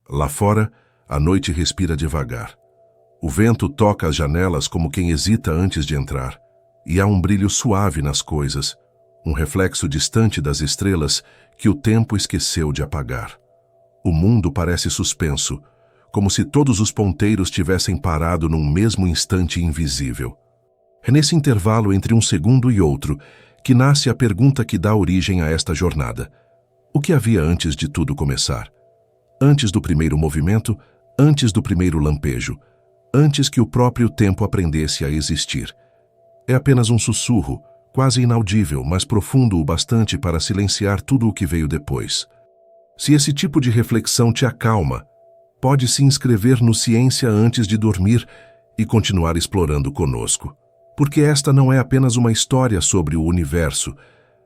Lá fora, a noite respira devagar. O vento toca as janelas como quem hesita antes de entrar, e há um brilho suave nas coisas, um reflexo distante das estrelas que o tempo esqueceu de apagar. O mundo parece suspenso, como se todos os ponteiros tivessem parado num mesmo instante invisível. É nesse intervalo entre um segundo e outro que nasce a pergunta que dá origem a esta jornada. O que havia antes de tudo começar? Antes do primeiro movimento, antes do primeiro lampejo, antes que o próprio tempo aprendesse a existir. É apenas um sussurro, quase inaudível, mas profundo o bastante para silenciar tudo o que veio depois. Se esse tipo de reflexão te acalma, pode se inscrever no Ciência antes de dormir e continuar explorando conosco. Porque esta não é apenas uma história sobre o universo,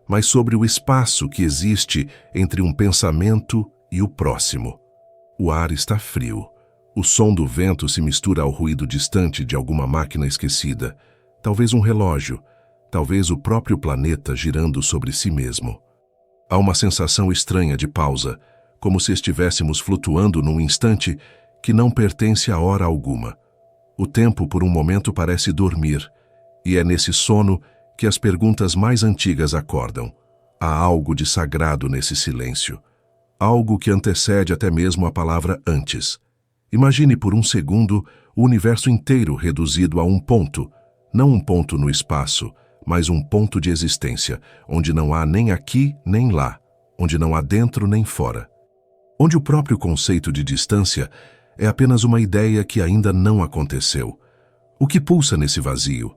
mas sobre o espaço que existe entre um pensamento e o próximo. O ar está frio. O som do vento se mistura ao ruído distante de alguma máquina esquecida, talvez um relógio, talvez o próprio planeta girando sobre si mesmo. Há uma sensação estranha de pausa, como se estivéssemos flutuando num instante que não pertence a hora alguma. O tempo por um momento parece dormir, e é nesse sono que as perguntas mais antigas acordam. Há algo de sagrado nesse silêncio, algo que antecede até mesmo a palavra antes. Imagine por um segundo o universo inteiro reduzido a um ponto, não um ponto no espaço, mas um ponto de existência, onde não há nem aqui nem lá, onde não há dentro nem fora. Onde o próprio conceito de distância é apenas uma ideia que ainda não aconteceu. O que pulsa nesse vazio?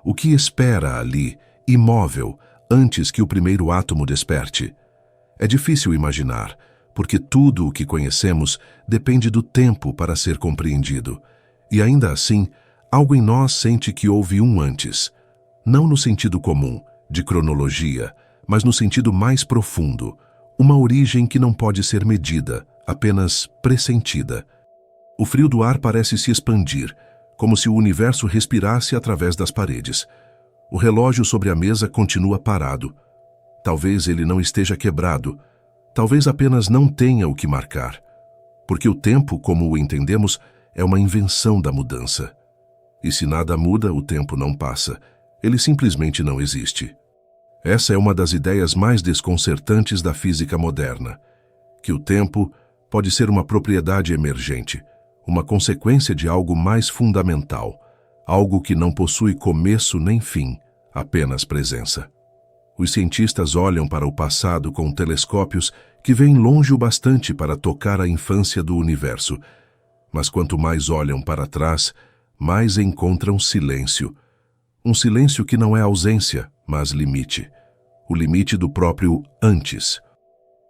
O que espera ali, imóvel, antes que o primeiro átomo desperte? É difícil imaginar, porque tudo o que conhecemos depende do tempo para ser compreendido. E ainda assim, algo em nós sente que houve um antes. Não no sentido comum, de cronologia, mas no sentido mais profundo, uma origem que não pode ser medida, apenas pressentida. O frio do ar parece se expandir, como se o universo respirasse através das paredes. O relógio sobre a mesa continua parado. Talvez ele não esteja quebrado, talvez apenas não tenha o que marcar, porque o tempo, como o entendemos, é uma invenção da mudança. E se nada muda, o tempo não passa, ele simplesmente não existe. Essa é uma das ideias mais desconcertantes da física moderna, que o tempo pode ser uma propriedade emergente, uma consequência de algo mais fundamental, algo que não possui começo nem fim, apenas presença. Os cientistas olham para o passado com telescópios que vêm longe o bastante para tocar a infância do universo, mas quanto mais olham para trás, mais encontram silêncio. Um silêncio que não é ausência, mas limite. O limite do próprio antes.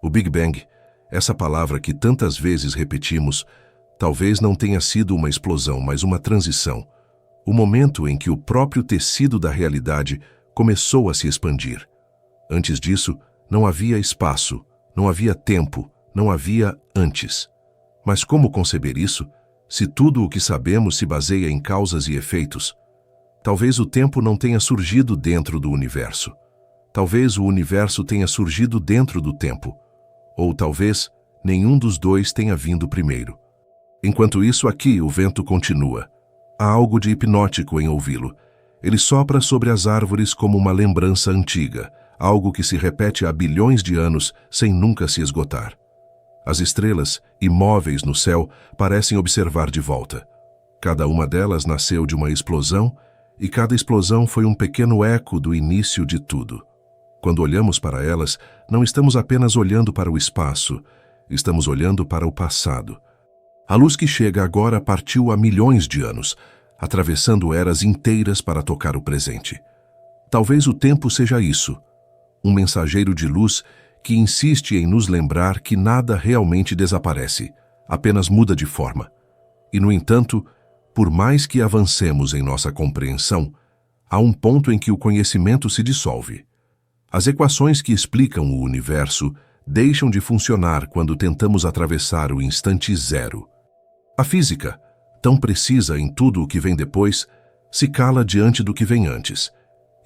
O Big Bang, essa palavra que tantas vezes repetimos, talvez não tenha sido uma explosão, mas uma transição. O momento em que o próprio tecido da realidade começou a se expandir. Antes disso, não havia espaço, não havia tempo, não havia antes. Mas como conceber isso, se tudo o que sabemos se baseia em causas e efeitos? Talvez o tempo não tenha surgido dentro do universo. Talvez o universo tenha surgido dentro do tempo. Ou talvez nenhum dos dois tenha vindo primeiro. Enquanto isso, aqui o vento continua. Há algo de hipnótico em ouvi-lo. Ele sopra sobre as árvores como uma lembrança antiga, algo que se repete há bilhões de anos sem nunca se esgotar. As estrelas, imóveis no céu, parecem observar de volta. Cada uma delas nasceu de uma explosão, e cada explosão foi um pequeno eco do início de tudo. Quando olhamos para elas, não estamos apenas olhando para o espaço, estamos olhando para o passado. A luz que chega agora partiu há milhões de anos, atravessando eras inteiras para tocar o presente. Talvez o tempo seja isso, um mensageiro de luz que insiste em nos lembrar que nada realmente desaparece, apenas muda de forma. E, no entanto, por mais que avancemos em nossa compreensão, há um ponto em que o conhecimento se dissolve. As equações que explicam o universo deixam de funcionar quando tentamos atravessar o instante zero. A física, tão precisa em tudo o que vem depois, se cala diante do que vem antes.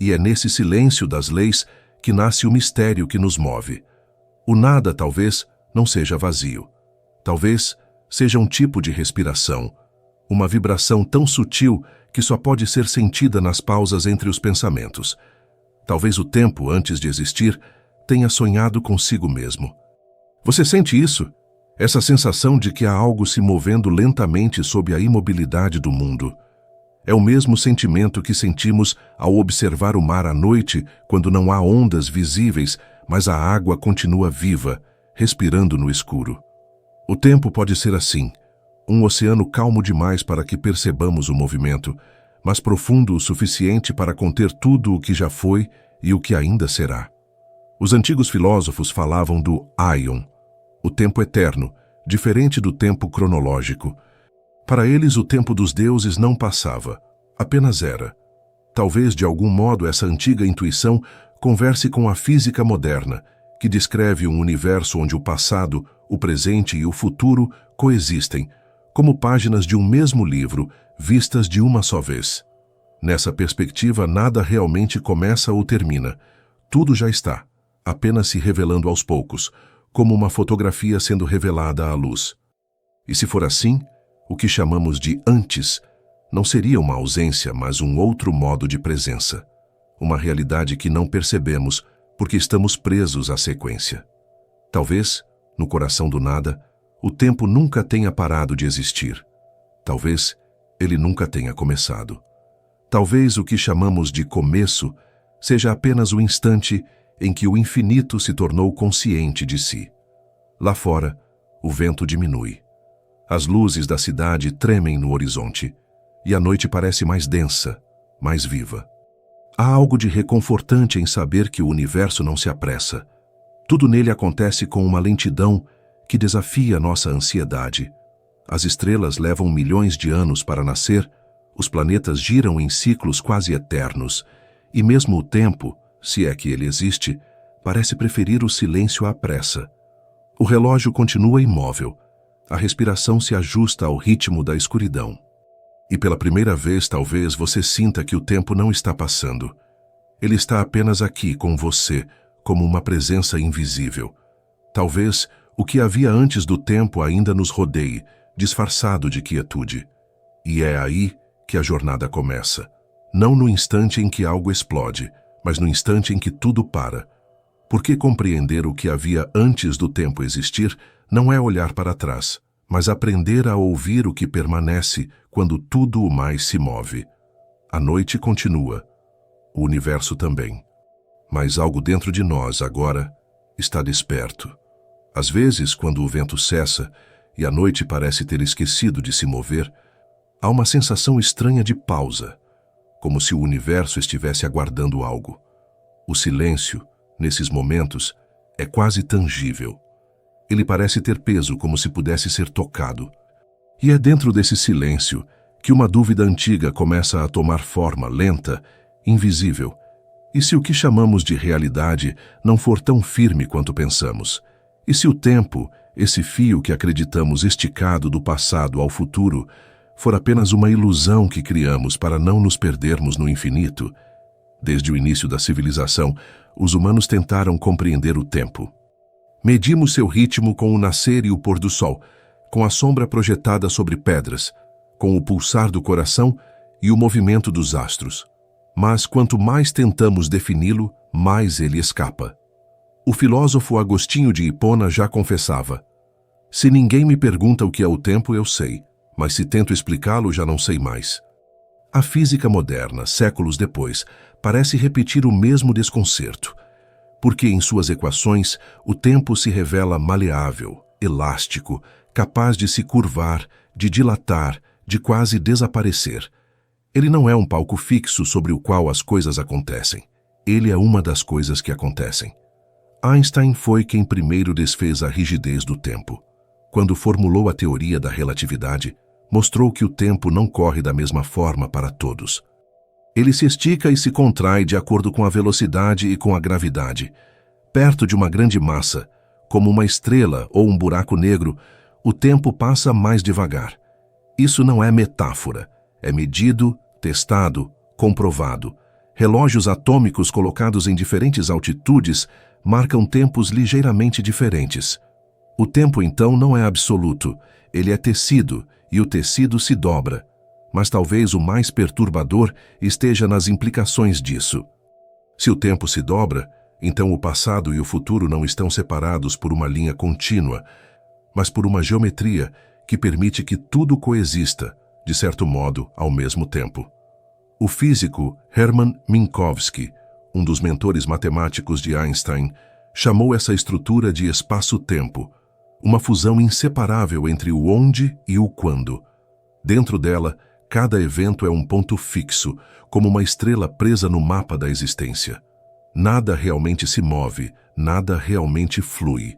E é nesse silêncio das leis que nasce o mistério que nos move. O nada, talvez, não seja vazio. Talvez seja um tipo de respiração, uma vibração tão sutil que só pode ser sentida nas pausas entre os pensamentos. Talvez o tempo, antes de existir, tenha sonhado consigo mesmo. Você sente isso? Essa sensação de que há algo se movendo lentamente sob a imobilidade do mundo. É o mesmo sentimento que sentimos ao observar o mar à noite, quando não há ondas visíveis, mas a água continua viva, respirando no escuro. O tempo pode ser assim, um oceano calmo demais para que percebamos o movimento, mas profundo o suficiente para conter tudo o que já foi e o que ainda será. Os antigos filósofos falavam do aion, o tempo eterno, diferente do tempo cronológico. Para eles, o tempo dos deuses não passava, apenas era. Talvez, de algum modo, essa antiga intuição converse com a física moderna, que descreve um universo onde o passado, o presente e o futuro coexistem, como páginas de um mesmo livro, vistas de uma só vez. Nessa perspectiva, nada realmente começa ou termina. Tudo já está, apenas se revelando aos poucos, como uma fotografia sendo revelada à luz. E se for assim, o que chamamos de antes não seria uma ausência, mas um outro modo de presença. Uma realidade que não percebemos porque estamos presos à sequência. Talvez, no coração do nada, o tempo nunca tenha parado de existir. Talvez ele nunca tenha começado. Talvez o que chamamos de começo seja apenas o instante em que o infinito se tornou consciente de si. Lá fora, o vento diminui. As luzes da cidade tremem no horizonte, e a noite parece mais densa, mais viva. Há algo de reconfortante em saber que o universo não se apressa. Tudo nele acontece com uma lentidão que desafia nossa ansiedade. As estrelas levam milhões de anos para nascer, os planetas giram em ciclos quase eternos, e mesmo o tempo, se é que ele existe, parece preferir o silêncio à pressa. O relógio continua imóvel. A respiração se ajusta ao ritmo da escuridão. E pela primeira vez, talvez, você sinta que o tempo não está passando. Ele está apenas aqui com você, como uma presença invisível. Talvez o que havia antes do tempo ainda nos rodeie, disfarçado de quietude. E é aí que a jornada começa. Não no instante em que algo explode, mas no instante em que tudo para. Porque compreender o que havia antes do tempo existir não é olhar para trás, mas aprender a ouvir o que permanece quando tudo o mais se move. A noite continua, o universo também. Mas algo dentro de nós, agora, está desperto. Às vezes, quando o vento cessa e a noite parece ter esquecido de se mover, há uma sensação estranha de pausa, como se o universo estivesse aguardando algo. O silêncio, nesses momentos, é quase tangível. Ele parece ter peso, como se pudesse ser tocado. E é dentro desse silêncio que uma dúvida antiga começa a tomar forma lenta, invisível. E se o que chamamos de realidade não for tão firme quanto pensamos? E se o tempo, esse fio que acreditamos esticado do passado ao futuro, for apenas uma ilusão que criamos para não nos perdermos no infinito? Desde o início da civilização, os humanos tentaram compreender o tempo. Medimos seu ritmo com o nascer e o pôr do sol, com a sombra projetada sobre pedras, com o pulsar do coração e o movimento dos astros. Mas quanto mais tentamos defini-lo, mais ele escapa. O filósofo Agostinho de Hipona já confessava: se ninguém me pergunta o que é o tempo, eu sei, mas se tento explicá-lo, já não sei mais. A física moderna, séculos depois, parece repetir o mesmo desconcerto, porque em suas equações o tempo se revela maleável, elástico, capaz de se curvar, de dilatar, de quase desaparecer. Ele não é um palco fixo sobre o qual as coisas acontecem. Ele é uma das coisas que acontecem. Einstein foi quem primeiro desfez a rigidez do tempo. Quando formulou a teoria da relatividade, mostrou que o tempo não corre da mesma forma para todos. Ele se estica e se contrai de acordo com a velocidade e com a gravidade. Perto de uma grande massa, como uma estrela ou um buraco negro, o tempo passa mais devagar. Isso não é metáfora. É medido, testado, comprovado. Relógios atômicos colocados em diferentes altitudes marcam tempos ligeiramente diferentes. O tempo, então, não é absoluto. ele é tecido e o tecido se dobra. Mas talvez o mais perturbador esteja nas implicações disso. Se o tempo se dobra, então o passado e o futuro não estão separados por uma linha contínua, mas por uma geometria que permite que tudo coexista, de certo modo, ao mesmo tempo. O físico Hermann Minkowski, um dos mentores matemáticos de Einstein, chamou essa estrutura de espaço-tempo, uma fusão inseparável entre o onde e o quando. Dentro dela, cada evento é um ponto fixo, como uma estrela presa no mapa da existência. Nada realmente se move, nada realmente flui.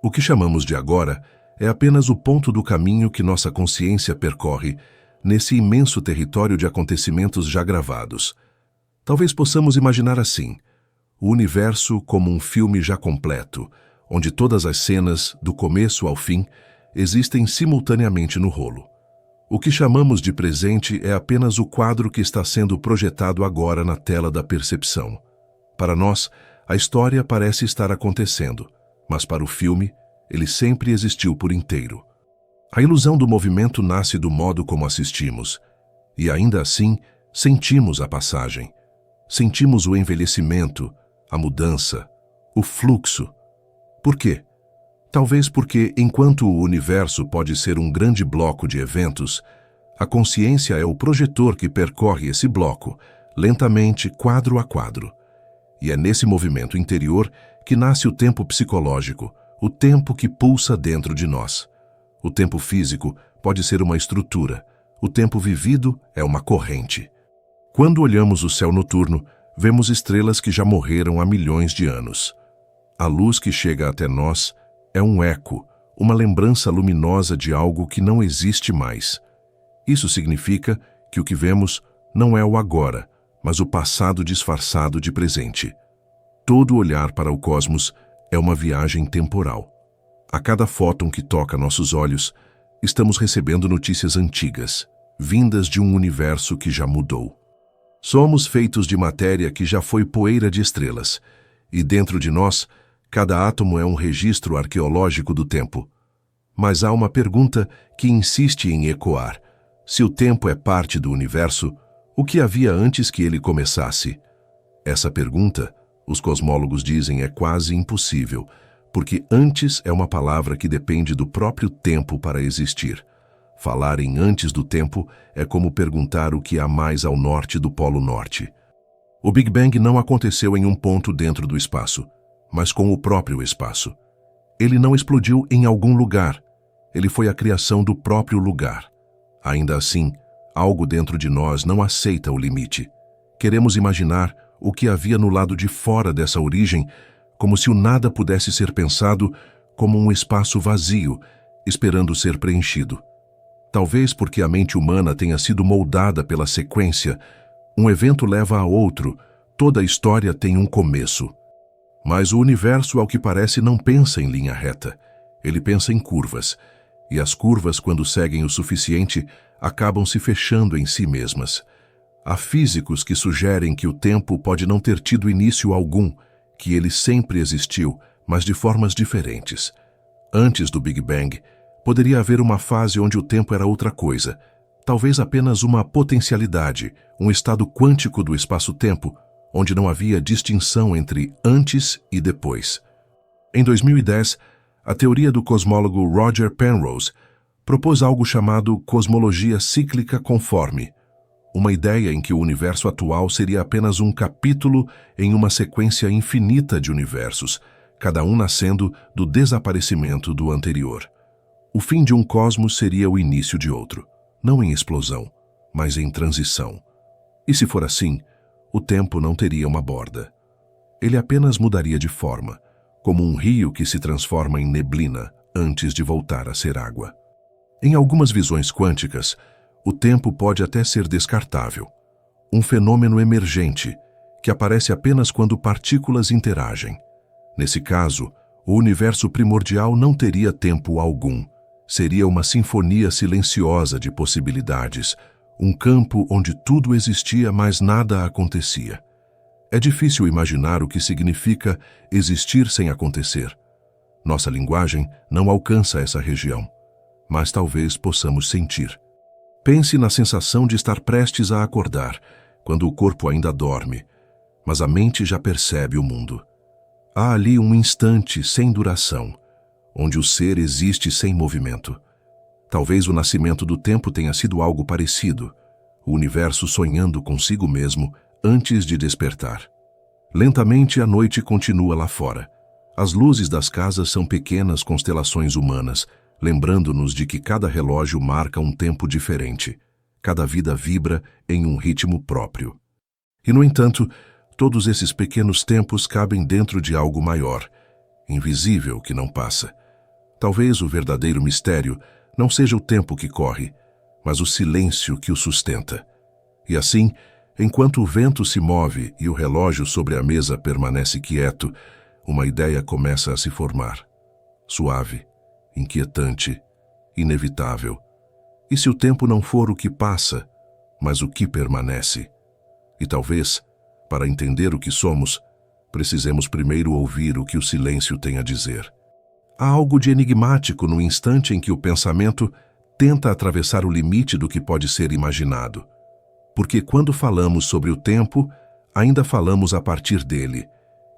O que chamamos de agora é apenas o ponto do caminho que nossa consciência percorre nesse imenso território de acontecimentos já gravados. Talvez possamos imaginar assim: o universo como um filme já completo, onde todas as cenas, do começo ao fim, existem simultaneamente no rolo. O que chamamos de presente é apenas o quadro que está sendo projetado agora na tela da percepção. Para nós, a história parece estar acontecendo, mas para o filme, ele sempre existiu por inteiro. A ilusão do movimento nasce do modo como assistimos, e ainda assim, sentimos a passagem. Sentimos o envelhecimento, a mudança, o fluxo. Por quê? Talvez porque, enquanto o universo pode ser um grande bloco de eventos, a consciência é o projetor que percorre esse bloco, lentamente, quadro a quadro. E é nesse movimento interior que nasce o tempo psicológico, o tempo que pulsa dentro de nós. O tempo físico pode ser uma estrutura, o tempo vivido é uma corrente. Quando olhamos o céu noturno, vemos estrelas que já morreram há milhões de anos. A luz que chega até nós é um eco, uma lembrança luminosa de algo que não existe mais. Isso significa que o que vemos não é o agora, mas o passado disfarçado de presente. Todo olhar para o cosmos é uma viagem temporal. A cada fóton que toca nossos olhos, estamos recebendo notícias antigas, vindas de um universo que já mudou. Somos feitos de matéria que já foi poeira de estrelas, e dentro de nós, cada átomo é um registro arqueológico do tempo. Mas há uma pergunta que insiste em ecoar. Se o tempo é parte do universo, o que havia antes que ele começasse? Essa pergunta, os cosmólogos dizem, é quase impossível, porque antes é uma palavra que depende do próprio tempo para existir. Falar em antes do tempo é como perguntar o que há mais ao norte do Polo Norte. O Big Bang não aconteceu em um ponto dentro do espaço, mas com o próprio espaço. Ele não explodiu em algum lugar, ele foi a criação do próprio lugar. Ainda assim, algo dentro de nós não aceita o limite. Queremos imaginar o que havia no lado de fora dessa origem, como se o nada pudesse ser pensado como um espaço vazio, esperando ser preenchido. Talvez porque a mente humana tenha sido moldada pela sequência, um evento leva a outro, toda a história tem um começo. Mas o universo, ao que parece, não pensa em linha reta. Ele pensa em curvas. E as curvas, quando seguem o suficiente, acabam se fechando em si mesmas. Há físicos que sugerem que o tempo pode não ter tido início algum, que ele sempre existiu, mas de formas diferentes. Antes do Big Bang, poderia haver uma fase onde o tempo era outra coisa, talvez apenas uma potencialidade, um estado quântico do espaço-tempo, onde não havia distinção entre antes e depois. Em 2010, a teoria do cosmólogo Roger Penrose propôs algo chamado cosmologia cíclica conforme, uma ideia em que o universo atual seria apenas um capítulo em uma sequência infinita de universos, cada um nascendo do desaparecimento do anterior. O fim de um cosmos seria o início de outro, não em explosão, mas em transição. E se for assim, o tempo não teria uma borda. Ele apenas mudaria de forma, como um rio que se transforma em neblina antes de voltar a ser água. Em algumas visões quânticas, o tempo pode até ser descartável, um fenômeno emergente que aparece apenas quando partículas interagem. Nesse caso, o universo primordial não teria tempo algum. Seria uma sinfonia silenciosa de possibilidades, um campo onde tudo existia, mas nada acontecia. É difícil imaginar o que significa existir sem acontecer. Nossa linguagem não alcança essa região. mas talvez possamos sentir. Pense na sensação de estar prestes a acordar, quando o corpo ainda dorme, mas a mente já percebe o mundo. Há ali um instante sem duração, onde o ser existe sem movimento. Talvez o nascimento do tempo tenha sido algo parecido, o universo sonhando consigo mesmo antes de despertar. Lentamente a noite continua lá fora. As luzes das casas são pequenas constelações humanas, lembrando-nos de que cada relógio marca um tempo diferente. Cada vida vibra em um ritmo próprio. E, no entanto, todos esses pequenos tempos cabem dentro de algo maior, invisível que não passa. Talvez o verdadeiro mistério não seja o tempo que corre, mas o silêncio que o sustenta. E assim, enquanto o vento se move e o relógio sobre a mesa permanece quieto, uma ideia começa a se formar. Suave, inquietante, inevitável. E se o tempo não for o que passa, mas o que permanece? E talvez, para entender o que somos, precisemos primeiro ouvir o que o silêncio tem a dizer. Há algo de enigmático no instante em que o pensamento tenta atravessar o limite do que pode ser imaginado. Porque quando falamos sobre o tempo, ainda falamos a partir dele,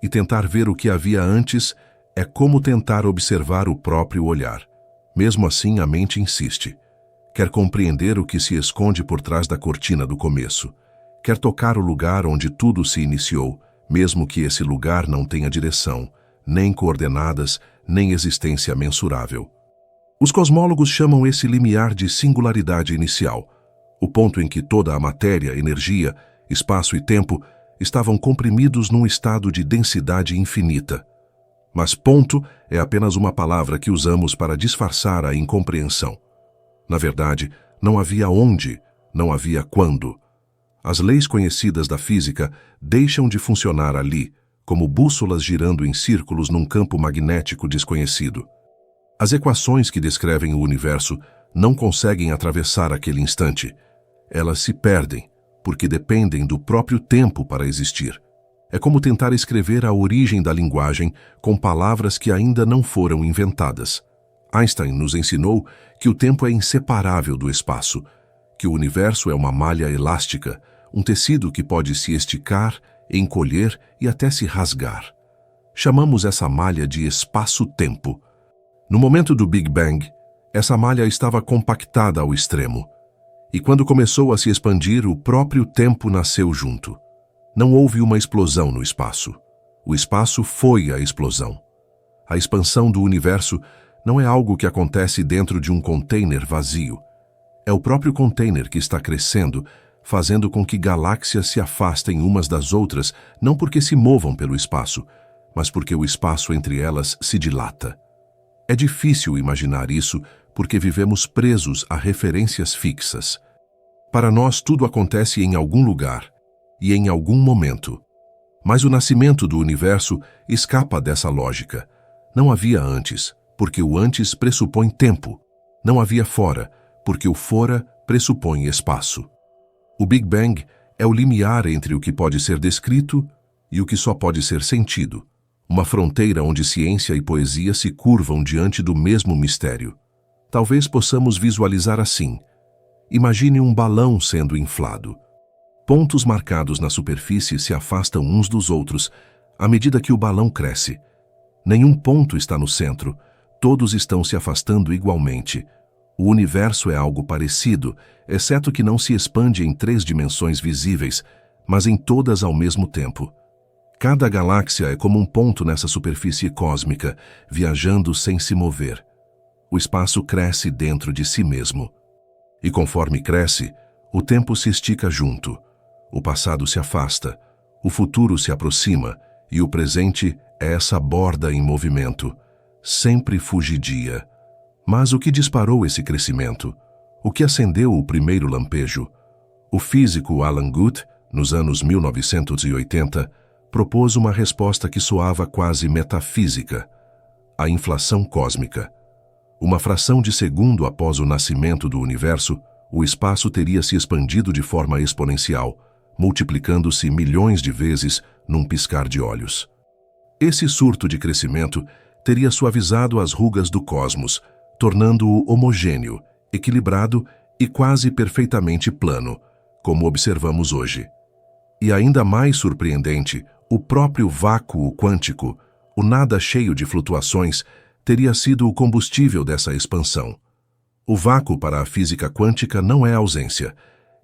e tentar ver o que havia antes é como tentar observar o próprio olhar. Mesmo assim, a mente insiste. Quer compreender o que se esconde por trás da cortina do começo. Quer tocar o lugar onde tudo se iniciou, mesmo que esse lugar não tenha direção, nem coordenadas, nem existência mensurável. Os cosmólogos chamam esse limiar de singularidade inicial, o ponto em que toda a matéria, energia, espaço e tempo estavam comprimidos num estado de densidade infinita. Mas ponto é apenas uma palavra que usamos para disfarçar a incompreensão. Na verdade, não havia onde, não havia quando. As leis conhecidas da física deixam de funcionar ali, como bússolas girando em círculos num campo magnético desconhecido. As equações que descrevem o universo não conseguem atravessar aquele instante. Elas se perdem, porque dependem do próprio tempo para existir. É como tentar escrever a origem da linguagem com palavras que ainda não foram inventadas. Einstein nos ensinou que o tempo é inseparável do espaço, que o universo é uma malha elástica, um tecido que pode se esticar, encolher e até se rasgar. Chamamos essa malha de espaço-tempo. No momento do Big Bang, essa malha estava compactada ao extremo. E quando começou a se expandir, o próprio tempo nasceu junto. Não houve uma explosão no espaço. O espaço foi a explosão. A expansão do universo não é algo que acontece dentro de um container vazio. É o próprio container que está crescendo, fazendo com que galáxias se afastem umas das outras, não porque se movam pelo espaço, mas porque o espaço entre elas se dilata. É difícil imaginar isso porque vivemos presos a referências fixas. Para nós, tudo acontece em algum lugar e em algum momento. Mas o nascimento do universo escapa dessa lógica. Não havia antes, porque o antes pressupõe tempo. Não havia fora, porque o fora pressupõe espaço. O Big Bang é o limiar entre o que pode ser descrito e o que só pode ser sentido. Uma fronteira onde ciência e poesia se curvam diante do mesmo mistério. Talvez possamos visualizar assim. Imagine um balão sendo inflado. Pontos marcados na superfície se afastam uns dos outros à medida que o balão cresce. Nenhum ponto está no centro, todos estão se afastando igualmente. O universo é algo parecido, exceto que não se expande em 3 dimensões visíveis, mas em todas ao mesmo tempo. Cada galáxia é como um ponto nessa superfície cósmica, viajando sem se mover. O espaço cresce dentro de si mesmo. E conforme cresce, o tempo se estica junto. O passado se afasta, o futuro se aproxima, e o presente é essa borda em movimento, sempre fugidia. Mas o que disparou esse crescimento? O que acendeu o primeiro lampejo? O físico Alan Guth, nos anos 1980, propôs uma resposta que soava quase metafísica: a inflação cósmica. Uma fração de segundo após o nascimento do universo, o espaço teria se expandido de forma exponencial, multiplicando-se milhões de vezes num piscar de olhos. Esse surto de crescimento teria suavizado as rugas do cosmos, tornando-o homogêneo, equilibrado e quase perfeitamente plano, como observamos hoje. E ainda mais surpreendente, o próprio vácuo quântico, o nada cheio de flutuações, teria sido o combustível dessa expansão. O vácuo para a física quântica não é ausência.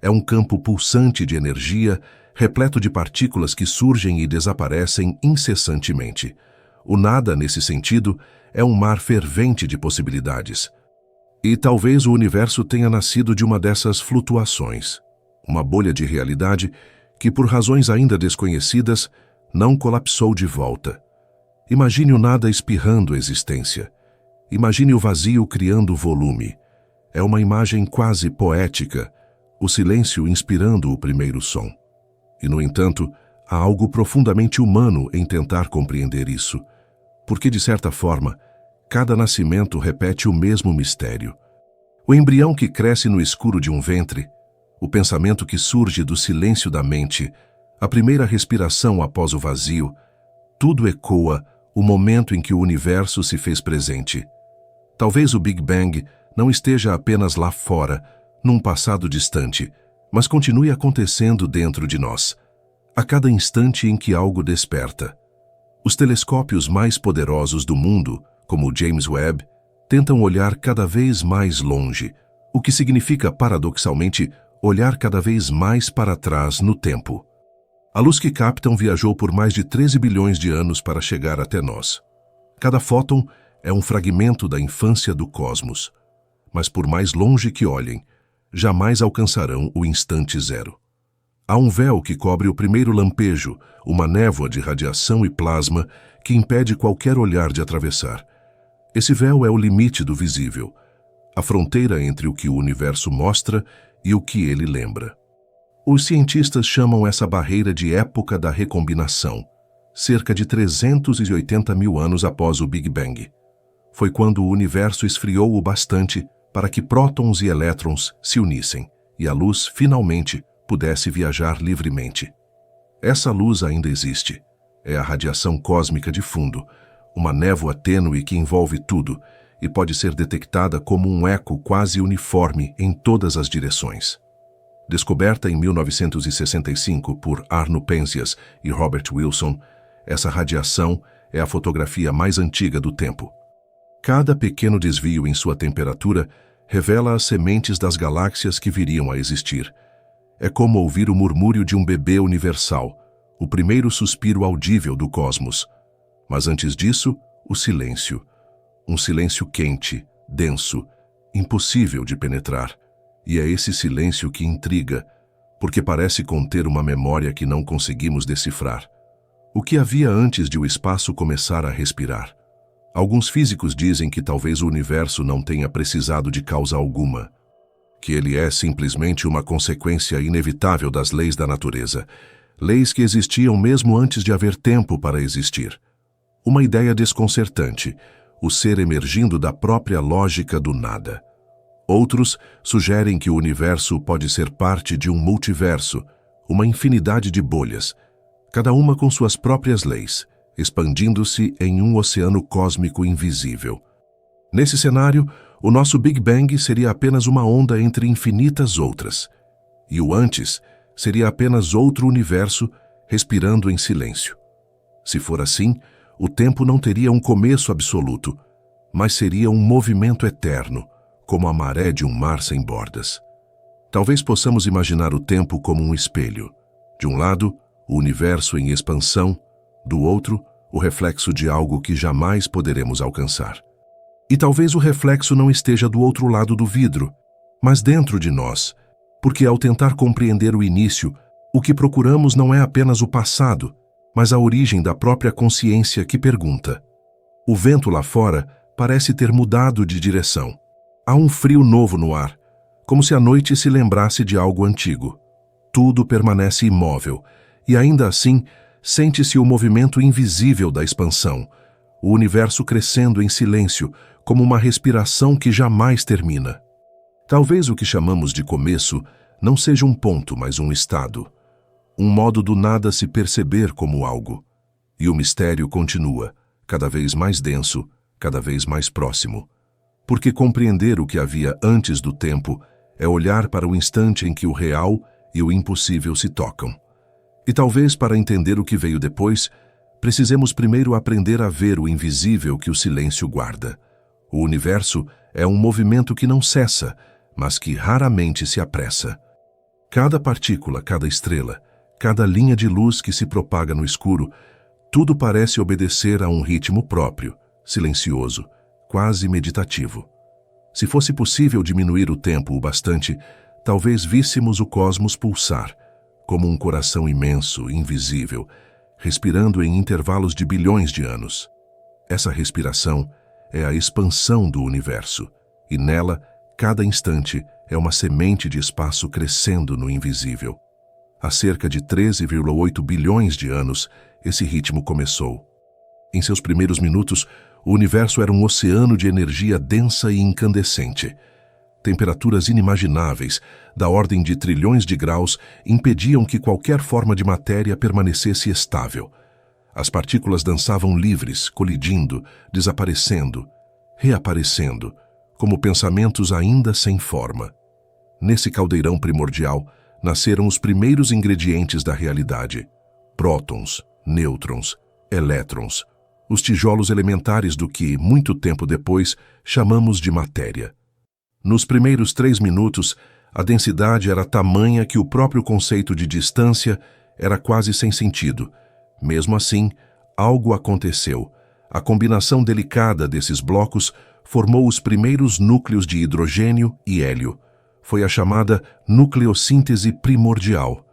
É um campo pulsante de energia, repleto de partículas que surgem e desaparecem incessantemente. O nada, nesse sentido, é um mar fervente de possibilidades. E talvez o universo tenha nascido de uma dessas flutuações, uma bolha de realidade que, por razões ainda desconhecidas, não colapsou de volta. Imagine o nada espirrando existência. Imagine o vazio criando volume. É uma imagem quase poética, o silêncio inspirando o primeiro som. E, no entanto, há algo profundamente humano em tentar compreender isso, porque, de certa forma, cada nascimento repete o mesmo mistério. O embrião que cresce no escuro de um ventre, o pensamento que surge do silêncio da mente, a primeira respiração após o vazio, tudo ecoa o momento em que o universo se fez presente. Talvez o Big Bang não esteja apenas lá fora, num passado distante, mas continue acontecendo dentro de nós, a cada instante em que algo desperta. Os telescópios mais poderosos do mundo, como o James Webb, tentam olhar cada vez mais longe, o que significa, paradoxalmente, olhar cada vez mais para trás no tempo. A luz que captam viajou por mais de 13 bilhões de anos para chegar até nós. Cada fóton é um fragmento da infância do cosmos, mas por mais longe que olhem, jamais alcançarão o instante zero. Há um véu que cobre o primeiro lampejo, uma névoa de radiação e plasma que impede qualquer olhar de atravessar. Esse véu é o limite do visível, a fronteira entre o que o universo mostra e o que ele lembra. Os cientistas chamam essa barreira de época da recombinação, cerca de 380 mil anos após o Big Bang. Foi quando o universo esfriou o bastante para que prótons e elétrons se unissem e a luz, finalmente, pudesse viajar livremente. Essa luz ainda existe. É a radiação cósmica de fundo, uma névoa tênue que envolve tudo e pode ser detectada como um eco quase uniforme em todas as direções. Descoberta em 1965 por Arno Penzias e Robert Wilson, essa radiação é a fotografia mais antiga do tempo. Cada pequeno desvio em sua temperatura revela as sementes das galáxias que viriam a existir. É como ouvir o murmúrio de um bebê universal, o primeiro suspiro audível do cosmos. Mas antes disso, o silêncio. Um silêncio quente, denso, impossível de penetrar. E é esse silêncio que intriga, porque parece conter uma memória que não conseguimos decifrar. O que havia antes de o espaço começar a respirar? Alguns físicos dizem que talvez o universo não tenha precisado de causa alguma, que ele é simplesmente uma consequência inevitável das leis da natureza, leis que existiam mesmo antes de haver tempo para existir. Uma ideia desconcertante, o ser emergindo da própria lógica do nada. Outros sugerem que o universo pode ser parte de um multiverso, uma infinidade de bolhas, cada uma com suas próprias leis, expandindo-se em um oceano cósmico invisível. Nesse cenário, o nosso Big Bang seria apenas uma onda entre infinitas outras, e o antes seria apenas outro universo respirando em silêncio. Se for assim, o tempo não teria um começo absoluto, mas seria um movimento eterno, como a maré de um mar sem bordas. Talvez possamos imaginar o tempo como um espelho. De um lado, o universo em expansão, do outro, o reflexo de algo que jamais poderemos alcançar. E talvez o reflexo não esteja do outro lado do vidro, mas dentro de nós, porque ao tentar compreender o início, o que procuramos não é apenas o passado, mas a origem da própria consciência que pergunta. O vento lá fora parece ter mudado de direção. Há um frio novo no ar, como se a noite se lembrasse de algo antigo. Tudo permanece imóvel, e ainda assim sente-se o movimento invisível da expansão, o universo crescendo em silêncio, como uma respiração que jamais termina. Talvez o que chamamos de começo não seja um ponto, mas um estado. Um modo do nada se perceber como algo. E o mistério continua, cada vez mais denso, cada vez mais próximo. Porque compreender o que havia antes do tempo é olhar para o instante em que o real e o impossível se tocam. E talvez para entender o que veio depois, precisemos primeiro aprender a ver o invisível que o silêncio guarda. O universo é um movimento que não cessa, mas que raramente se apressa. Cada partícula, cada estrela, cada linha de luz que se propaga no escuro, tudo parece obedecer a um ritmo próprio, silencioso, quase meditativo. Se fosse possível diminuir o tempo o bastante, talvez víssemos o cosmos pulsar, como um coração imenso, invisível, respirando em intervalos de bilhões de anos. Essa respiração é a expansão do universo, e nela, cada instante é uma semente de espaço crescendo no invisível. Há cerca de 13,8 bilhões de anos, esse ritmo começou. Em seus primeiros minutos, o universo era um oceano de energia densa e incandescente. Temperaturas inimagináveis, da ordem de trilhões de graus, impediam que qualquer forma de matéria permanecesse estável. As partículas dançavam livres, colidindo, desaparecendo, reaparecendo, como pensamentos ainda sem forma. Nesse caldeirão primordial, nasceram os primeiros ingredientes da realidade: prótons, nêutrons, elétrons, os tijolos elementares do que, muito tempo depois, chamamos de matéria. Nos primeiros 3 minutos, a densidade era tamanha que o próprio conceito de distância era quase sem sentido. Mesmo assim, algo aconteceu. A combinação delicada desses blocos formou os primeiros núcleos de hidrogênio e hélio. Foi a chamada nucleossíntese primordial.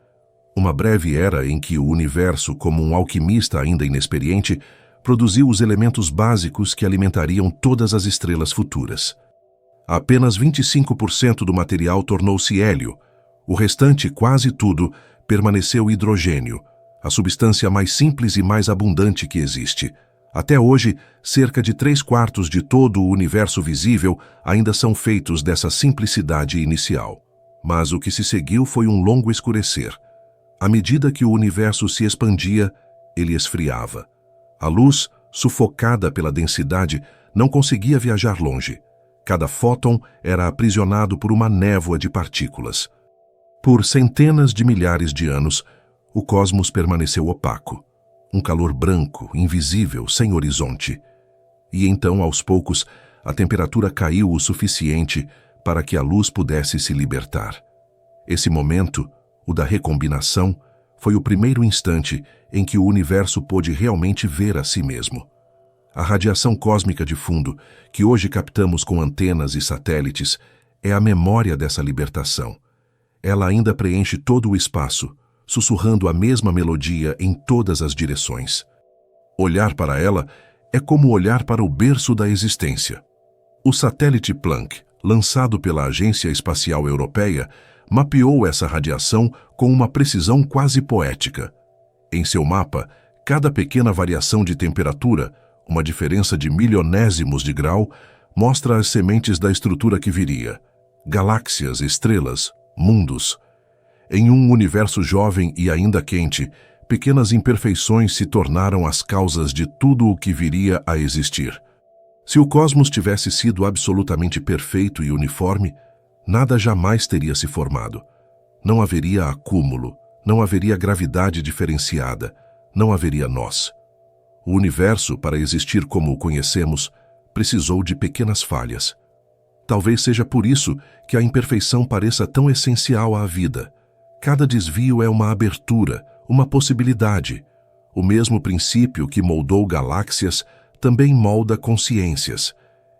Uma breve era em que o universo, como um alquimista ainda inexperiente, produziu os elementos básicos que alimentariam todas as estrelas futuras. Apenas 25% do material tornou-se hélio. O restante, quase tudo, permaneceu hidrogênio, a substância mais simples e mais abundante que existe. Até hoje, cerca de 3/4 de todo o universo visível ainda são feitos dessa simplicidade inicial. Mas o que se seguiu foi um longo escurecer. À medida que o universo se expandia, ele esfriava. A luz, sufocada pela densidade, não conseguia viajar longe. Cada fóton era aprisionado por uma névoa de partículas. Por centenas de milhares de anos, o cosmos permaneceu opaco. Um calor branco, invisível, sem horizonte. E então, aos poucos, a temperatura caiu o suficiente para que a luz pudesse se libertar. Esse momento, o da recombinação, foi o primeiro instante em que o universo pôde realmente ver a si mesmo. A radiação cósmica de fundo, que hoje captamos com antenas e satélites, é a memória dessa libertação. Ela ainda preenche todo o espaço, sussurrando a mesma melodia em todas as direções. Olhar para ela é como olhar para o berço da existência. O satélite Planck, lançado pela Agência Espacial Europeia, mapeou essa radiação com uma precisão quase poética. Em seu mapa, cada pequena variação de temperatura, uma diferença de milionésimos de grau, mostra as sementes da estrutura que viria. Galáxias, estrelas, mundos. Em um universo jovem e ainda quente, pequenas imperfeições se tornaram as causas de tudo o que viria a existir. Se o cosmos tivesse sido absolutamente perfeito e uniforme, nada jamais teria se formado. Não haveria acúmulo, não haveria gravidade diferenciada, não haveria nós. O universo, para existir como o conhecemos, precisou de pequenas falhas. Talvez seja por isso que a imperfeição pareça tão essencial à vida. Cada desvio é uma abertura, uma possibilidade. O mesmo princípio que moldou galáxias também molda consciências.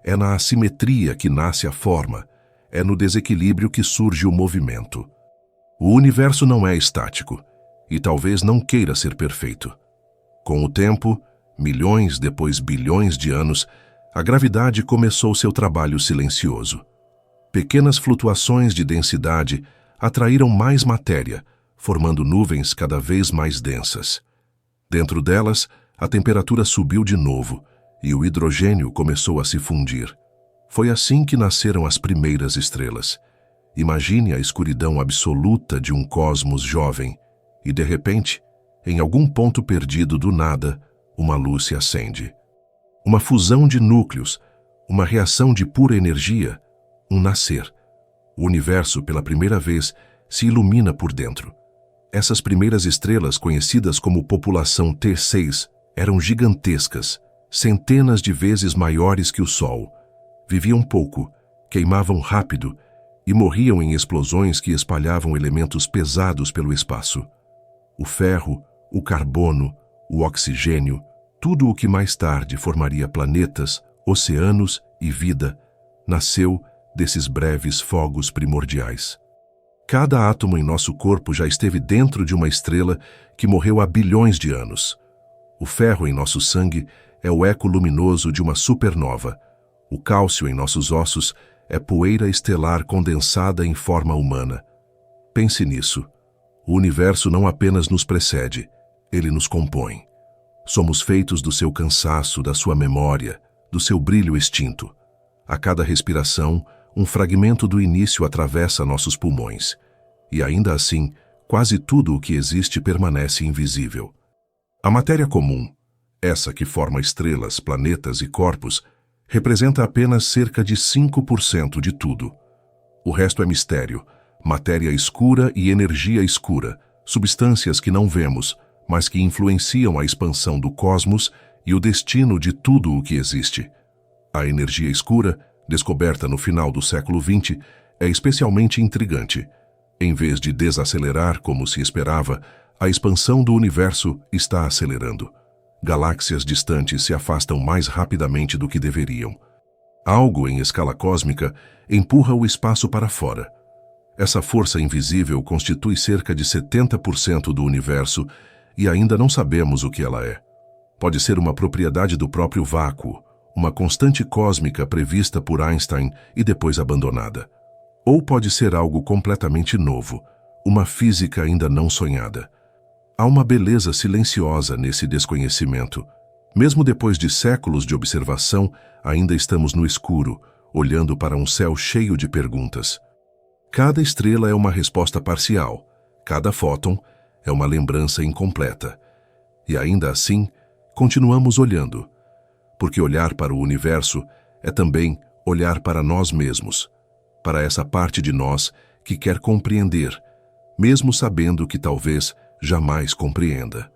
É na assimetria que nasce a forma. É no desequilíbrio que surge o movimento. O universo não é estático e talvez não queira ser perfeito. Com o tempo, milhões depois bilhões de anos, a gravidade começou seu trabalho silencioso. Pequenas flutuações de densidade atraíram mais matéria, formando nuvens cada vez mais densas. Dentro delas, a temperatura subiu de novo e o hidrogênio começou a se fundir. Foi assim que nasceram as primeiras estrelas. Imagine a escuridão absoluta de um cosmos jovem e, de repente, em algum ponto perdido do nada, uma luz se acende. Uma fusão de núcleos, uma reação de pura energia, um nascer. O universo, pela primeira vez, se ilumina por dentro. Essas primeiras estrelas, conhecidas como população T6, eram gigantescas, centenas de vezes maiores que o Sol. Viviam pouco, queimavam rápido e morriam em explosões que espalhavam elementos pesados pelo espaço. O ferro, o carbono, o oxigênio, tudo o que mais tarde formaria planetas, oceanos e vida, nasceu desses breves fogos primordiais. Cada átomo em nosso corpo já esteve dentro de uma estrela que morreu há bilhões de anos. O ferro em nosso sangue é o eco luminoso de uma supernova. O cálcio em nossos ossos é poeira estelar condensada em forma humana. Pense nisso. O universo não apenas nos precede, ele nos compõe. Somos feitos do seu cansaço, da sua memória, do seu brilho extinto. A cada respiração, um fragmento do início atravessa nossos pulmões. E ainda assim, quase tudo o que existe permanece invisível. A matéria comum, essa que forma estrelas, planetas e corpos, representa apenas cerca de 5% de tudo. O resto é mistério, matéria escura e energia escura, substâncias que não vemos, mas que influenciam a expansão do cosmos e o destino de tudo o que existe. A energia escura, descoberta no final do século XX, é especialmente intrigante. Em vez de desacelerar como se esperava, a expansão do universo está acelerando. Galáxias distantes se afastam mais rapidamente do que deveriam. Algo em escala cósmica empurra o espaço para fora. Essa força invisível constitui cerca de 70% do universo e ainda não sabemos o que ela é. Pode ser uma propriedade do próprio vácuo, uma constante cósmica prevista por Einstein e depois abandonada. Ou pode ser algo completamente novo, uma física ainda não sonhada. Há uma beleza silenciosa nesse desconhecimento. Mesmo depois de séculos de observação, ainda estamos no escuro, olhando para um céu cheio de perguntas. Cada estrela é uma resposta parcial, cada fóton é uma lembrança incompleta. E ainda assim, continuamos olhando, porque olhar para o universo é também olhar para nós mesmos, para essa parte de nós que quer compreender, mesmo sabendo que talvez jamais compreenda.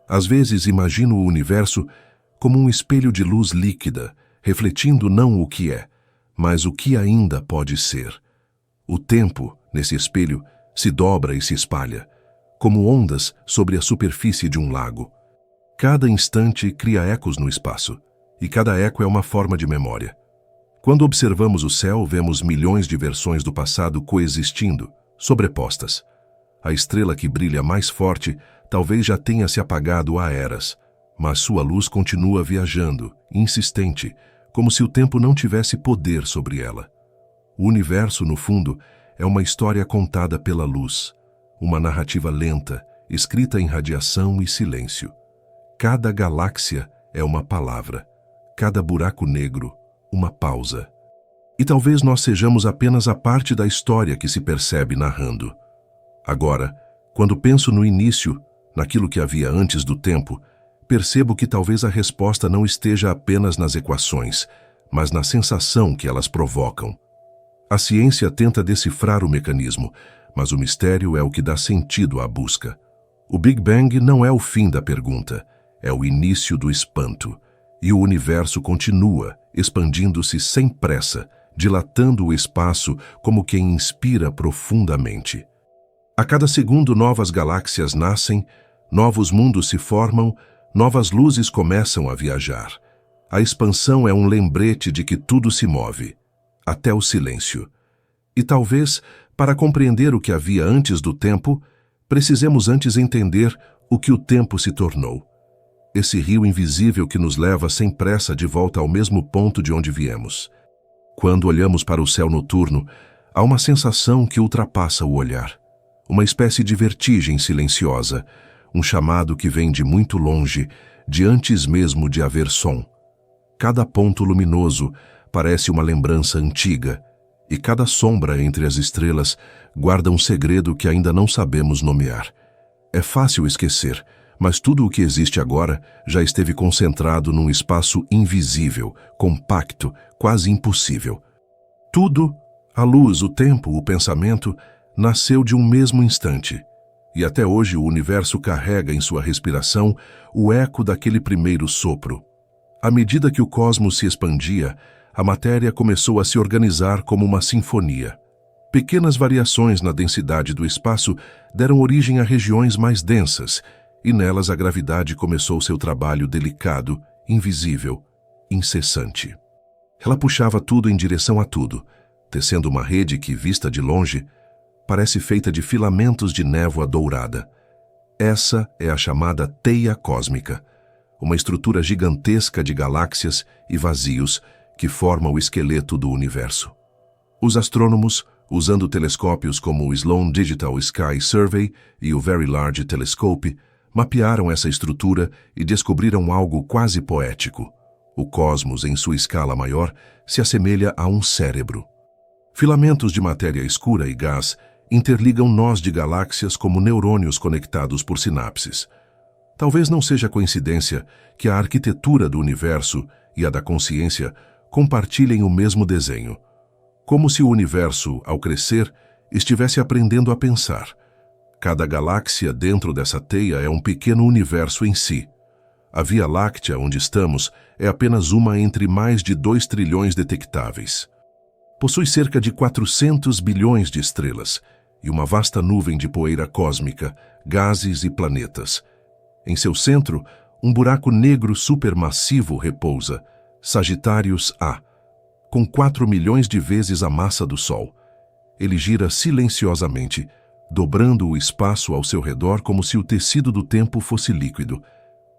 Às vezes imagino o universo como um espelho de luz líquida, refletindo não o que é, mas o que ainda pode ser. O tempo, nesse espelho, se dobra e se espalha, como ondas sobre a superfície de um lago. Cada instante cria ecos no espaço, e cada eco é uma forma de memória. Quando observamos o céu, vemos milhões de versões do passado coexistindo, sobrepostas. A estrela que brilha mais forte talvez já tenha se apagado há eras, mas sua luz continua viajando, insistente, como se o tempo não tivesse poder sobre ela. O universo, no fundo, é uma história contada pela luz, uma narrativa lenta, escrita em radiação e silêncio. Cada galáxia é uma palavra, cada buraco negro, uma pausa. E talvez nós sejamos apenas a parte da história que se percebe narrando. Agora, quando penso no início, naquilo que havia antes do tempo, percebo que talvez a resposta não esteja apenas nas equações, mas na sensação que elas provocam. A ciência tenta decifrar o mecanismo, mas o mistério é o que dá sentido à busca. O Big Bang não é o fim da pergunta, é o início do espanto. E o universo continua, expandindo-se sem pressa, dilatando o espaço como quem inspira profundamente. A cada segundo novas galáxias nascem, novos mundos se formam, novas luzes começam a viajar. A expansão é um lembrete de que tudo se move, até o silêncio. E talvez, para compreender o que havia antes do tempo, precisemos antes entender o que o tempo se tornou. Esse rio invisível que nos leva sem pressa de volta ao mesmo ponto de onde viemos. Quando olhamos para o céu noturno, há uma sensação que ultrapassa o olhar. Uma espécie de vertigem silenciosa, um chamado que vem de muito longe, de antes mesmo de haver som. Cada ponto luminoso parece uma lembrança antiga, e cada sombra entre as estrelas guarda um segredo que ainda não sabemos nomear. É fácil esquecer, mas tudo o que existe agora já esteve concentrado num espaço invisível, compacto, quase impossível. Tudo, a luz, o tempo, o pensamento, nasceu de um mesmo instante. E até hoje o universo carrega em sua respiração o eco daquele primeiro sopro. À medida que o cosmos se expandia, a matéria começou a se organizar como uma sinfonia. Pequenas variações na densidade do espaço deram origem a regiões mais densas, e nelas a gravidade começou seu trabalho delicado, invisível, incessante. Ela puxava tudo em direção a tudo, tecendo uma rede que, vista de longe, parece feita de filamentos de névoa dourada. Essa é a chamada teia cósmica, uma estrutura gigantesca de galáxias e vazios que forma o esqueleto do universo. Os astrônomos, usando telescópios como o Sloan Digital Sky Survey e o Very Large Telescope, mapearam essa estrutura e descobriram algo quase poético. O cosmos, em sua escala maior, se assemelha a um cérebro. Filamentos de matéria escura e gás interligam nós de galáxias como neurônios conectados por sinapses. Talvez não seja coincidência que a arquitetura do universo e a da consciência compartilhem o mesmo desenho. Como se o universo, ao crescer, estivesse aprendendo a pensar. Cada galáxia dentro dessa teia é um pequeno universo em si. A Via Láctea, onde estamos, é apenas uma entre mais de 2 trilhões detectáveis. Possui cerca de 400 bilhões de estrelas e uma vasta nuvem de poeira cósmica, gases e planetas. Em seu centro, um buraco negro supermassivo repousa, Sagitários A, com 4 milhões de vezes a massa do Sol. Ele gira silenciosamente, dobrando o espaço ao seu redor como se o tecido do tempo fosse líquido.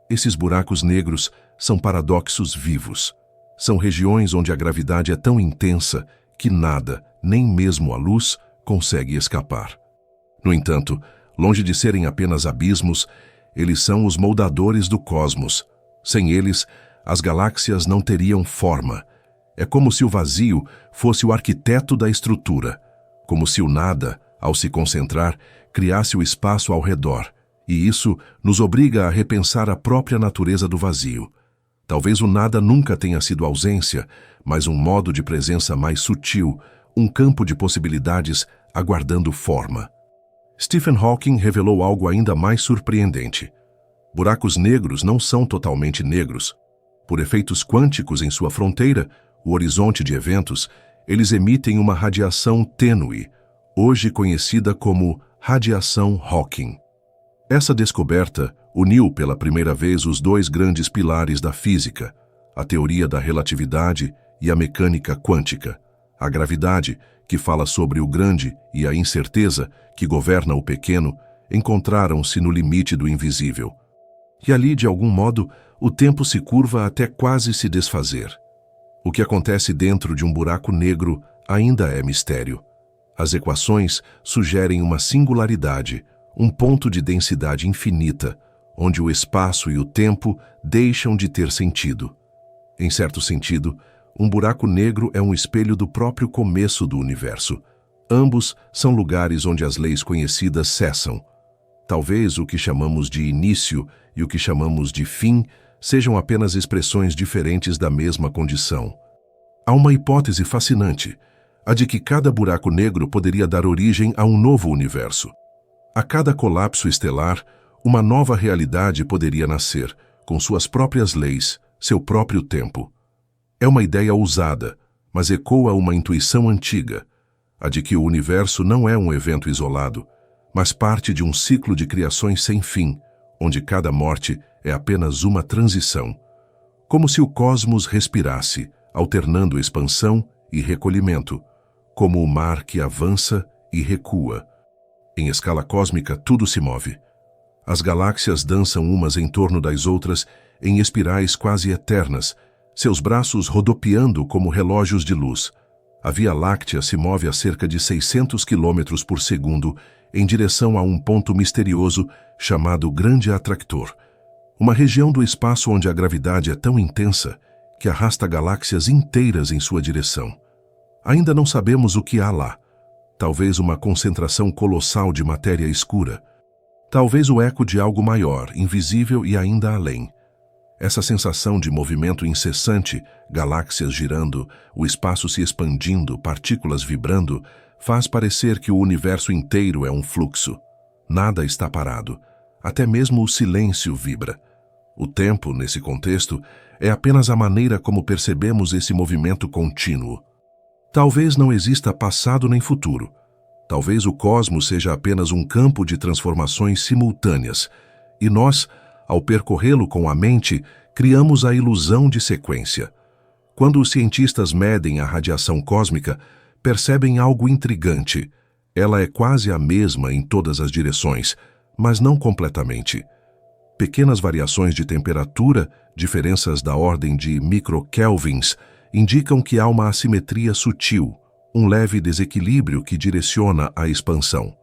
Esses buracos negros são paradoxos vivos. São regiões onde a gravidade é tão intensa que nada, nem mesmo a luz, consegue escapar. No entanto, longe de serem apenas abismos, eles são os moldadores do cosmos. Sem eles, as galáxias não teriam forma. É como se o vazio fosse o arquiteto da estrutura, como se o nada, ao se concentrar, criasse o espaço ao redor, e isso nos obriga a repensar a própria natureza do vazio. Talvez o nada nunca tenha sido ausência, mas um modo de presença mais sutil, um campo de possibilidades aguardando forma. Stephen Hawking revelou algo ainda mais surpreendente. Buracos negros não são totalmente negros. Por efeitos quânticos em sua fronteira, o horizonte de eventos, eles emitem uma radiação tênue, hoje conhecida como radiação Hawking. Essa descoberta uniu pela primeira vez os dois grandes pilares da física, a teoria da relatividade e a mecânica quântica. A gravidade, que fala sobre o grande, e a incerteza, que governa o pequeno, encontraram-se no limite do invisível. E ali, de algum modo, o tempo se curva até quase se desfazer. O que acontece dentro de um buraco negro ainda é mistério. As equações sugerem uma singularidade, um ponto de densidade infinita, onde o espaço e o tempo deixam de ter sentido. Em certo sentido, um buraco negro é um espelho do próprio começo do universo. Ambos são lugares onde as leis conhecidas cessam. Talvez o que chamamos de início e o que chamamos de fim sejam apenas expressões diferentes da mesma condição. Há uma hipótese fascinante, a de que cada buraco negro poderia dar origem a um novo universo. A cada colapso estelar, uma nova realidade poderia nascer, com suas próprias leis, seu próprio tempo. É uma ideia ousada, mas ecoa uma intuição antiga, a de que o universo não é um evento isolado, mas parte de um ciclo de criações sem fim, onde cada morte é apenas uma transição. Como se o cosmos respirasse, alternando expansão e recolhimento, como o mar que avança e recua. Em escala cósmica, tudo se move. As galáxias dançam umas em torno das outras em espirais quase eternas, seus braços rodopiando como relógios de luz. A Via Láctea se move a cerca de 600 km por segundo em direção a um ponto misterioso chamado Grande Atractor, uma região do espaço onde a gravidade é tão intensa que arrasta galáxias inteiras em sua direção. Ainda não sabemos o que há lá. Talvez uma concentração colossal de matéria escura. Talvez o eco de algo maior, invisível e ainda além. Essa sensação de movimento incessante, galáxias girando, o espaço se expandindo, partículas vibrando, faz parecer que o universo inteiro é um fluxo. Nada está parado. Até mesmo o silêncio vibra. O tempo, nesse contexto, é apenas a maneira como percebemos esse movimento contínuo. Talvez não exista passado nem futuro. Talvez o cosmos seja apenas um campo de transformações simultâneas, e nós, ao percorrê-lo com a mente, criamos a ilusão de sequência. Quando os cientistas medem a radiação cósmica, percebem algo intrigante. Ela é quase a mesma em todas as direções, mas não completamente. Pequenas variações de temperatura, diferenças da ordem de microkelvins, indicam que há uma assimetria sutil, um leve desequilíbrio que direciona a expansão.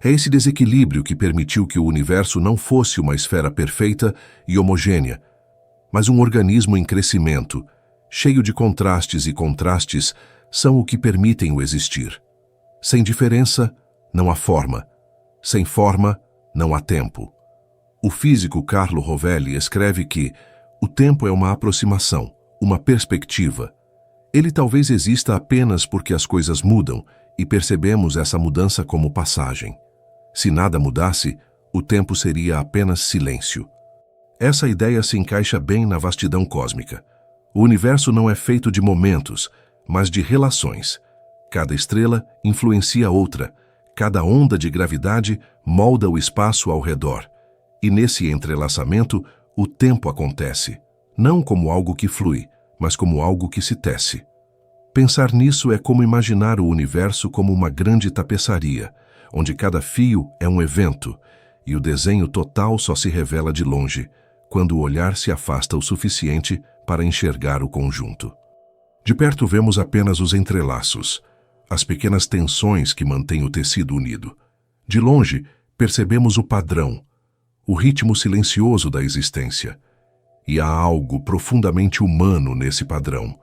É esse desequilíbrio que permitiu que o universo não fosse uma esfera perfeita e homogênea, mas um organismo em crescimento, cheio de contrastes, e contrastes são o que permitem o existir. Sem diferença, não há forma. Sem forma, não há tempo. O físico Carlo Rovelli escreve que o tempo é uma aproximação, uma perspectiva. Ele talvez exista apenas porque as coisas mudam e percebemos essa mudança como passagem. Se nada mudasse, o tempo seria apenas silêncio. Essa ideia se encaixa bem na vastidão cósmica. O universo não é feito de momentos, mas de relações. Cada estrela influencia outra, cada onda de gravidade molda o espaço ao redor. E nesse entrelaçamento, o tempo acontece, não como algo que flui, mas como algo que se tece. Pensar nisso é como imaginar o universo como uma grande tapeçaria, onde cada fio é um evento, e o desenho total só se revela de longe, quando o olhar se afasta o suficiente para enxergar o conjunto. De perto vemos apenas os entrelaços, as pequenas tensões que mantêm o tecido unido. De longe, percebemos o padrão, o ritmo silencioso da existência. E há algo profundamente humano nesse padrão,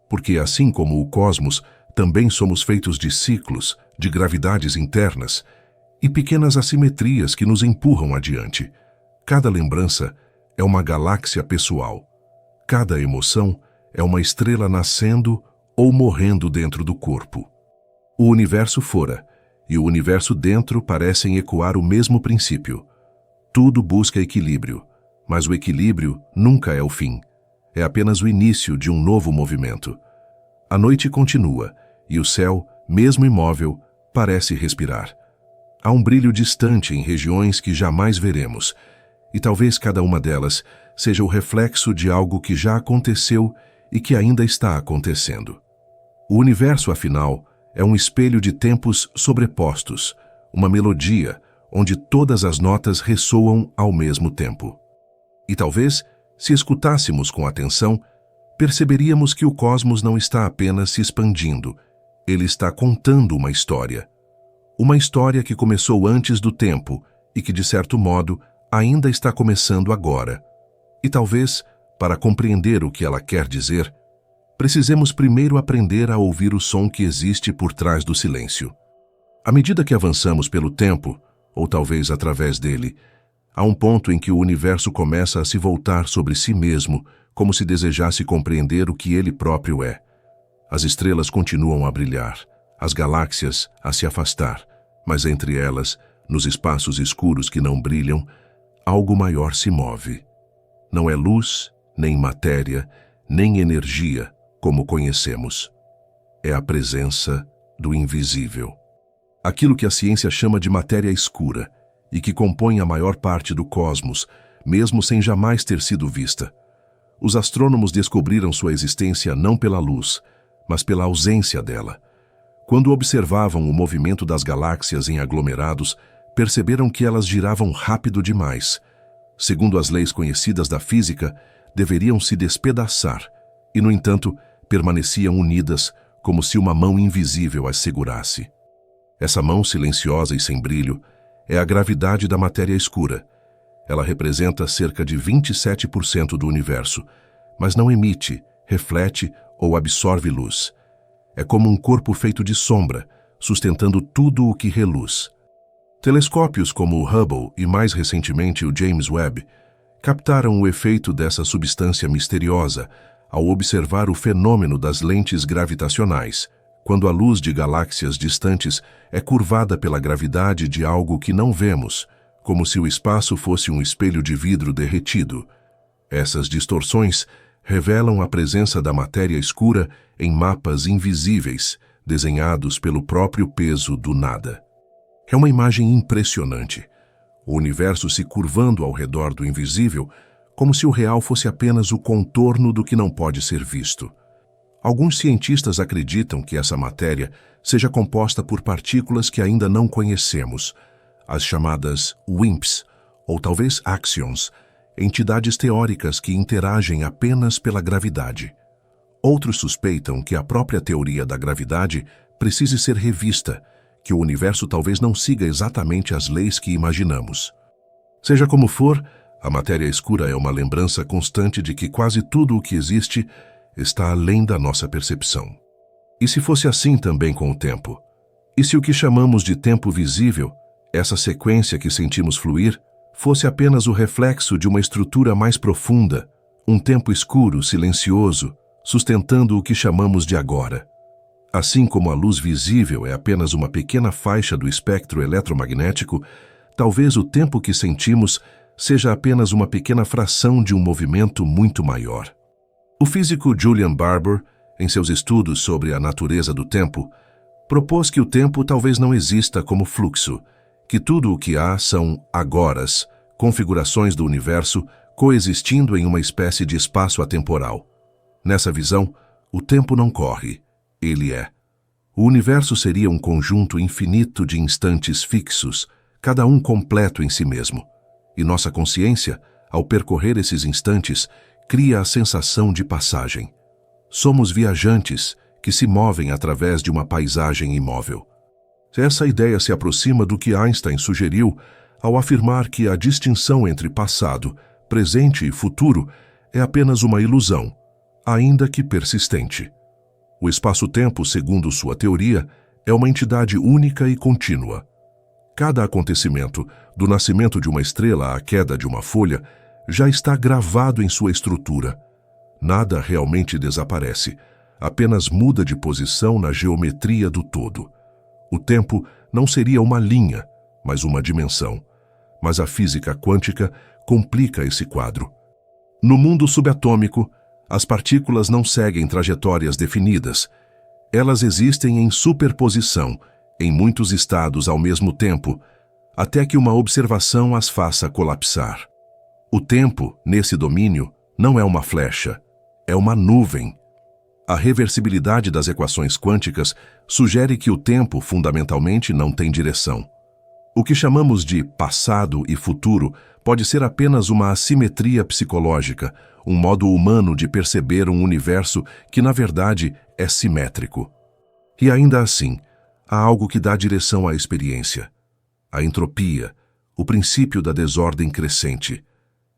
porque assim como o cosmos, também somos feitos de ciclos, de gravidades internas e pequenas assimetrias que nos empurram adiante. Cada lembrança é uma galáxia pessoal. Cada emoção é uma estrela nascendo ou morrendo dentro do corpo. O universo fora e o universo dentro parecem ecoar o mesmo princípio. Tudo busca equilíbrio, mas o equilíbrio nunca é o fim. É apenas o início de um novo movimento. A noite continua e o céu, mesmo imóvel, parece respirar. Há um brilho distante em regiões que jamais veremos, e talvez cada uma delas seja o reflexo de algo que já aconteceu e que ainda está acontecendo. O universo, afinal, é um espelho de tempos sobrepostos, uma melodia onde todas as notas ressoam ao mesmo tempo. E talvez, se escutássemos com atenção, perceberíamos que o cosmos não está apenas se expandindo, ele está contando uma história. Uma história que começou antes do tempo e que, de certo modo, ainda está começando agora. E talvez, para compreender o que ela quer dizer, precisemos primeiro aprender a ouvir o som que existe por trás do silêncio. À medida que avançamos pelo tempo, ou talvez através dele, há um ponto em que o universo começa a se voltar sobre si mesmo, como se desejasse compreender o que ele próprio é. As estrelas continuam a brilhar, as galáxias a se afastar, mas entre elas, nos espaços escuros que não brilham, algo maior se move. Não é luz, nem matéria, nem energia, como conhecemos. É a presença do invisível. Aquilo que a ciência chama de matéria escura e que compõe a maior parte do cosmos, mesmo sem jamais ter sido vista. Os astrônomos descobriram sua existência não pela luz, mas pela ausência dela. Quando observavam o movimento das galáxias em aglomerados, perceberam que elas giravam rápido demais. Segundo as leis conhecidas da física, deveriam se despedaçar, e, no entanto, permaneciam unidas como se uma mão invisível as segurasse. Essa mão silenciosa e sem brilho é a gravidade da matéria escura. Ela representa cerca de 27% do universo, mas não emite, reflete ou absorve luz. É como um corpo feito de sombra, sustentando tudo o que reluz. Telescópios como o Hubble e, mais recentemente, o James Webb captaram o efeito dessa substância misteriosa ao observar o fenômeno das lentes gravitacionais, quando a luz de galáxias distantes é curvada pela gravidade de algo que não vemos, como se o espaço fosse um espelho de vidro derretido. Essas distorções revelam a presença da matéria escura em mapas invisíveis, desenhados pelo próprio peso do nada. É uma imagem impressionante. O universo se curvando ao redor do invisível, como se o real fosse apenas o contorno do que não pode ser visto. Alguns cientistas acreditam que essa matéria seja composta por partículas que ainda não conhecemos, as chamadas WIMPs, ou talvez axions, entidades teóricas que interagem apenas pela gravidade. Outros suspeitam que a própria teoria da gravidade precise ser revista, que o universo talvez não siga exatamente as leis que imaginamos. Seja como for, a matéria escura é uma lembrança constante de que quase tudo o que existe está além da nossa percepção. E se fosse assim também com o tempo? E se o que chamamos de tempo visível, essa sequência que sentimos fluir, fosse apenas o reflexo de uma estrutura mais profunda, um tempo escuro, silencioso, sustentando o que chamamos de agora? Assim como a luz visível é apenas uma pequena faixa do espectro eletromagnético, talvez o tempo que sentimos seja apenas uma pequena fração de um movimento muito maior. O físico Julian Barbour, em seus estudos sobre a natureza do tempo, propôs que o tempo talvez não exista como fluxo, que tudo o que há são agoras, configurações do universo coexistindo em uma espécie de espaço atemporal. Nessa visão, o tempo não corre, ele é. O universo seria um conjunto infinito de instantes fixos, cada um completo em si mesmo. E nossa consciência, ao percorrer esses instantes, cria a sensação de passagem. Somos viajantes que se movem através de uma paisagem imóvel. Essa ideia se aproxima do que Einstein sugeriu ao afirmar que a distinção entre passado, presente e futuro é apenas uma ilusão, ainda que persistente. O espaço-tempo, segundo sua teoria, é uma entidade única e contínua. Cada acontecimento, do nascimento de uma estrela à queda de uma folha, já está gravado em sua estrutura. Nada realmente desaparece, apenas muda de posição na geometria do todo. O tempo não seria uma linha, mas uma dimensão. Mas a física quântica complica esse quadro. No mundo subatômico, as partículas não seguem trajetórias definidas. Elas existem em superposição, em muitos estados ao mesmo tempo, até que uma observação as faça colapsar. O tempo, nesse domínio, não é uma flecha, é uma nuvem. A reversibilidade das equações quânticas sugere que o tempo, fundamentalmente, não tem direção. O que chamamos de passado e futuro pode ser apenas uma assimetria psicológica, um modo humano de perceber um universo que, na verdade, é simétrico. E ainda assim, há algo que dá direção à experiência. A entropia, o princípio da desordem crescente.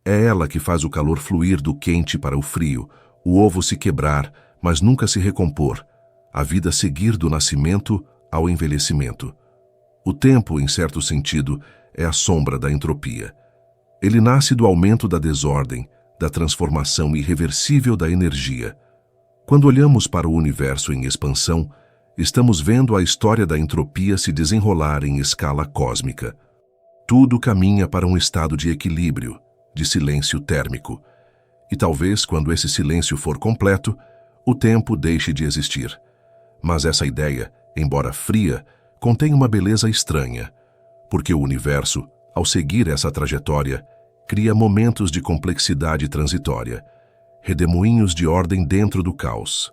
É ela que faz o calor fluir do quente para o frio, o ovo se quebrar, mas nunca se recompor, a vida seguir do nascimento ao envelhecimento. O tempo, em certo sentido, é a sombra da entropia. Ele nasce do aumento da desordem, da transformação irreversível da energia. Quando olhamos para o universo em expansão, estamos vendo a história da entropia se desenrolar em escala cósmica. Tudo caminha para um estado de equilíbrio, de silêncio térmico. E talvez, quando esse silêncio for completo, o tempo deixe de existir. Mas essa ideia, embora fria, contém uma beleza estranha, porque o universo, ao seguir essa trajetória, cria momentos de complexidade transitória, redemoinhos de ordem dentro do caos.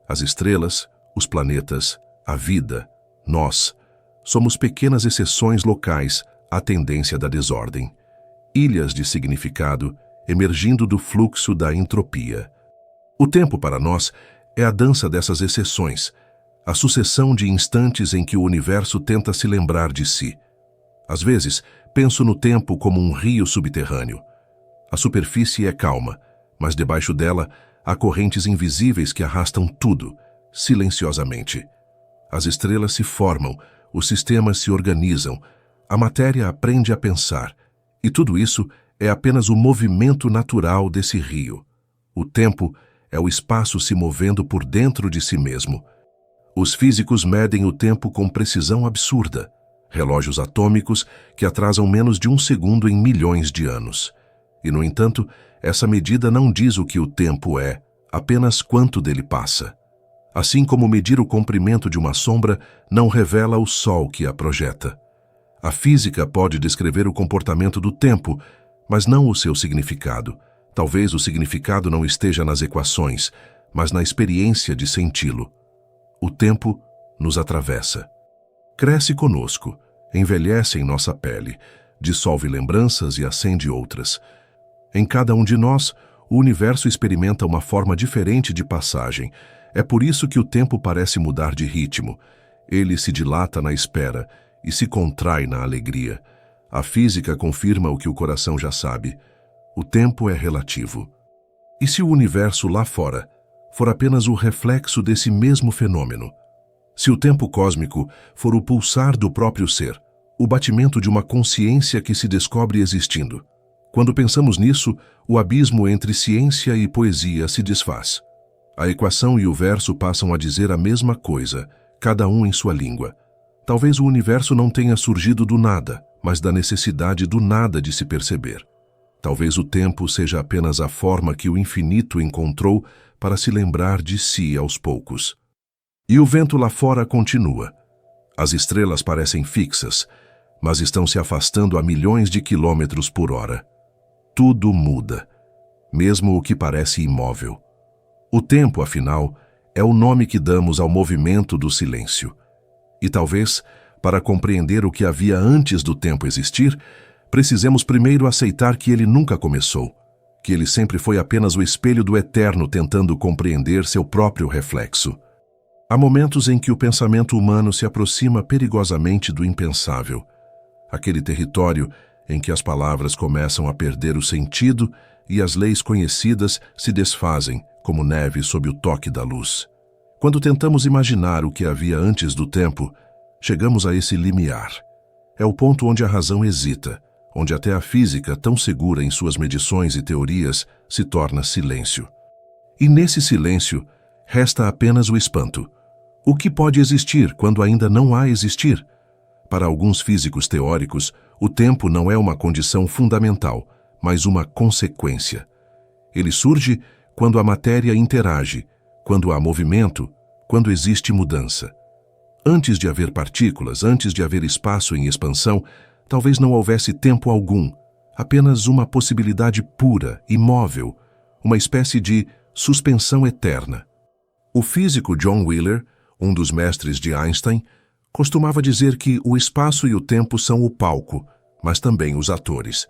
As estrelas, os planetas, a vida, nós, somos pequenas exceções locais à tendência da desordem, ilhas de significado emergindo do fluxo da entropia. O tempo para nós é a dança dessas exceções, a sucessão de instantes em que o universo tenta se lembrar de si. Às vezes, penso no tempo como um rio subterrâneo. A superfície é calma, mas debaixo dela há correntes invisíveis que arrastam tudo, silenciosamente. As estrelas se formam, os sistemas se organizam, A matéria aprende a pensar, e tudo isso é apenas o movimento natural desse rio. O tempo é o espaço se movendo por dentro de si mesmo. Os físicos medem o tempo com precisão absurda, relógios atômicos que atrasam menos de 1 segundo em milhões de anos. E, no entanto, essa medida não diz o que o tempo é, apenas quanto dele passa. Assim como medir o comprimento de uma sombra não revela o sol que a projeta. A física pode descrever o comportamento do tempo, mas não o seu significado. Talvez o significado não esteja nas equações, mas na experiência de senti-lo. O tempo nos atravessa. Cresce conosco, envelhece em nossa pele, dissolve lembranças e acende outras. Em cada um de nós, o universo experimenta uma forma diferente de passagem. É por isso que o tempo parece mudar de ritmo. Ele se dilata na espera e se contrai na alegria. A física confirma o que o coração já sabe. O tempo é relativo. E se o universo lá fora for apenas o reflexo desse mesmo fenômeno? Se o tempo cósmico for o pulsar do próprio ser, o batimento de uma consciência que se descobre existindo? Quando pensamos nisso, o abismo entre ciência e poesia se desfaz. A equação e o verso passam a dizer a mesma coisa, cada um em sua língua. Talvez o universo não tenha surgido do nada, mas da necessidade do nada de se perceber. Talvez o tempo seja apenas a forma que o infinito encontrou para se lembrar de si aos poucos. E o vento lá fora continua. As estrelas parecem fixas, mas estão se afastando a milhões de quilômetros por hora. Tudo muda, mesmo o que parece imóvel. O tempo, afinal, é o nome que damos ao movimento do silêncio. E talvez, para compreender o que havia antes do tempo existir, precisemos primeiro aceitar que ele nunca começou, que ele sempre foi apenas o espelho do eterno tentando compreender seu próprio reflexo. Há momentos em que o pensamento humano se aproxima perigosamente do impensável, aquele território em que as palavras começam a perder o sentido e as leis conhecidas se desfazem como neve sob o toque da luz. Quando tentamos imaginar o que havia antes do tempo, chegamos a esse limiar. É o ponto onde a razão hesita, onde até a física, tão segura em suas medições e teorias, se torna silêncio. E nesse silêncio, resta apenas o espanto. O que pode existir quando ainda não há existir? Para alguns físicos teóricos, o tempo não é uma condição fundamental, mas uma consequência. Ele surge quando a matéria interage, quando há movimento, quando existe mudança. Antes de haver partículas, antes de haver espaço em expansão, talvez não houvesse tempo algum, apenas uma possibilidade pura, imóvel, uma espécie de suspensão eterna. O físico John Wheeler, um dos mestres de Einstein, costumava dizer que o espaço e o tempo são o palco, mas também os atores.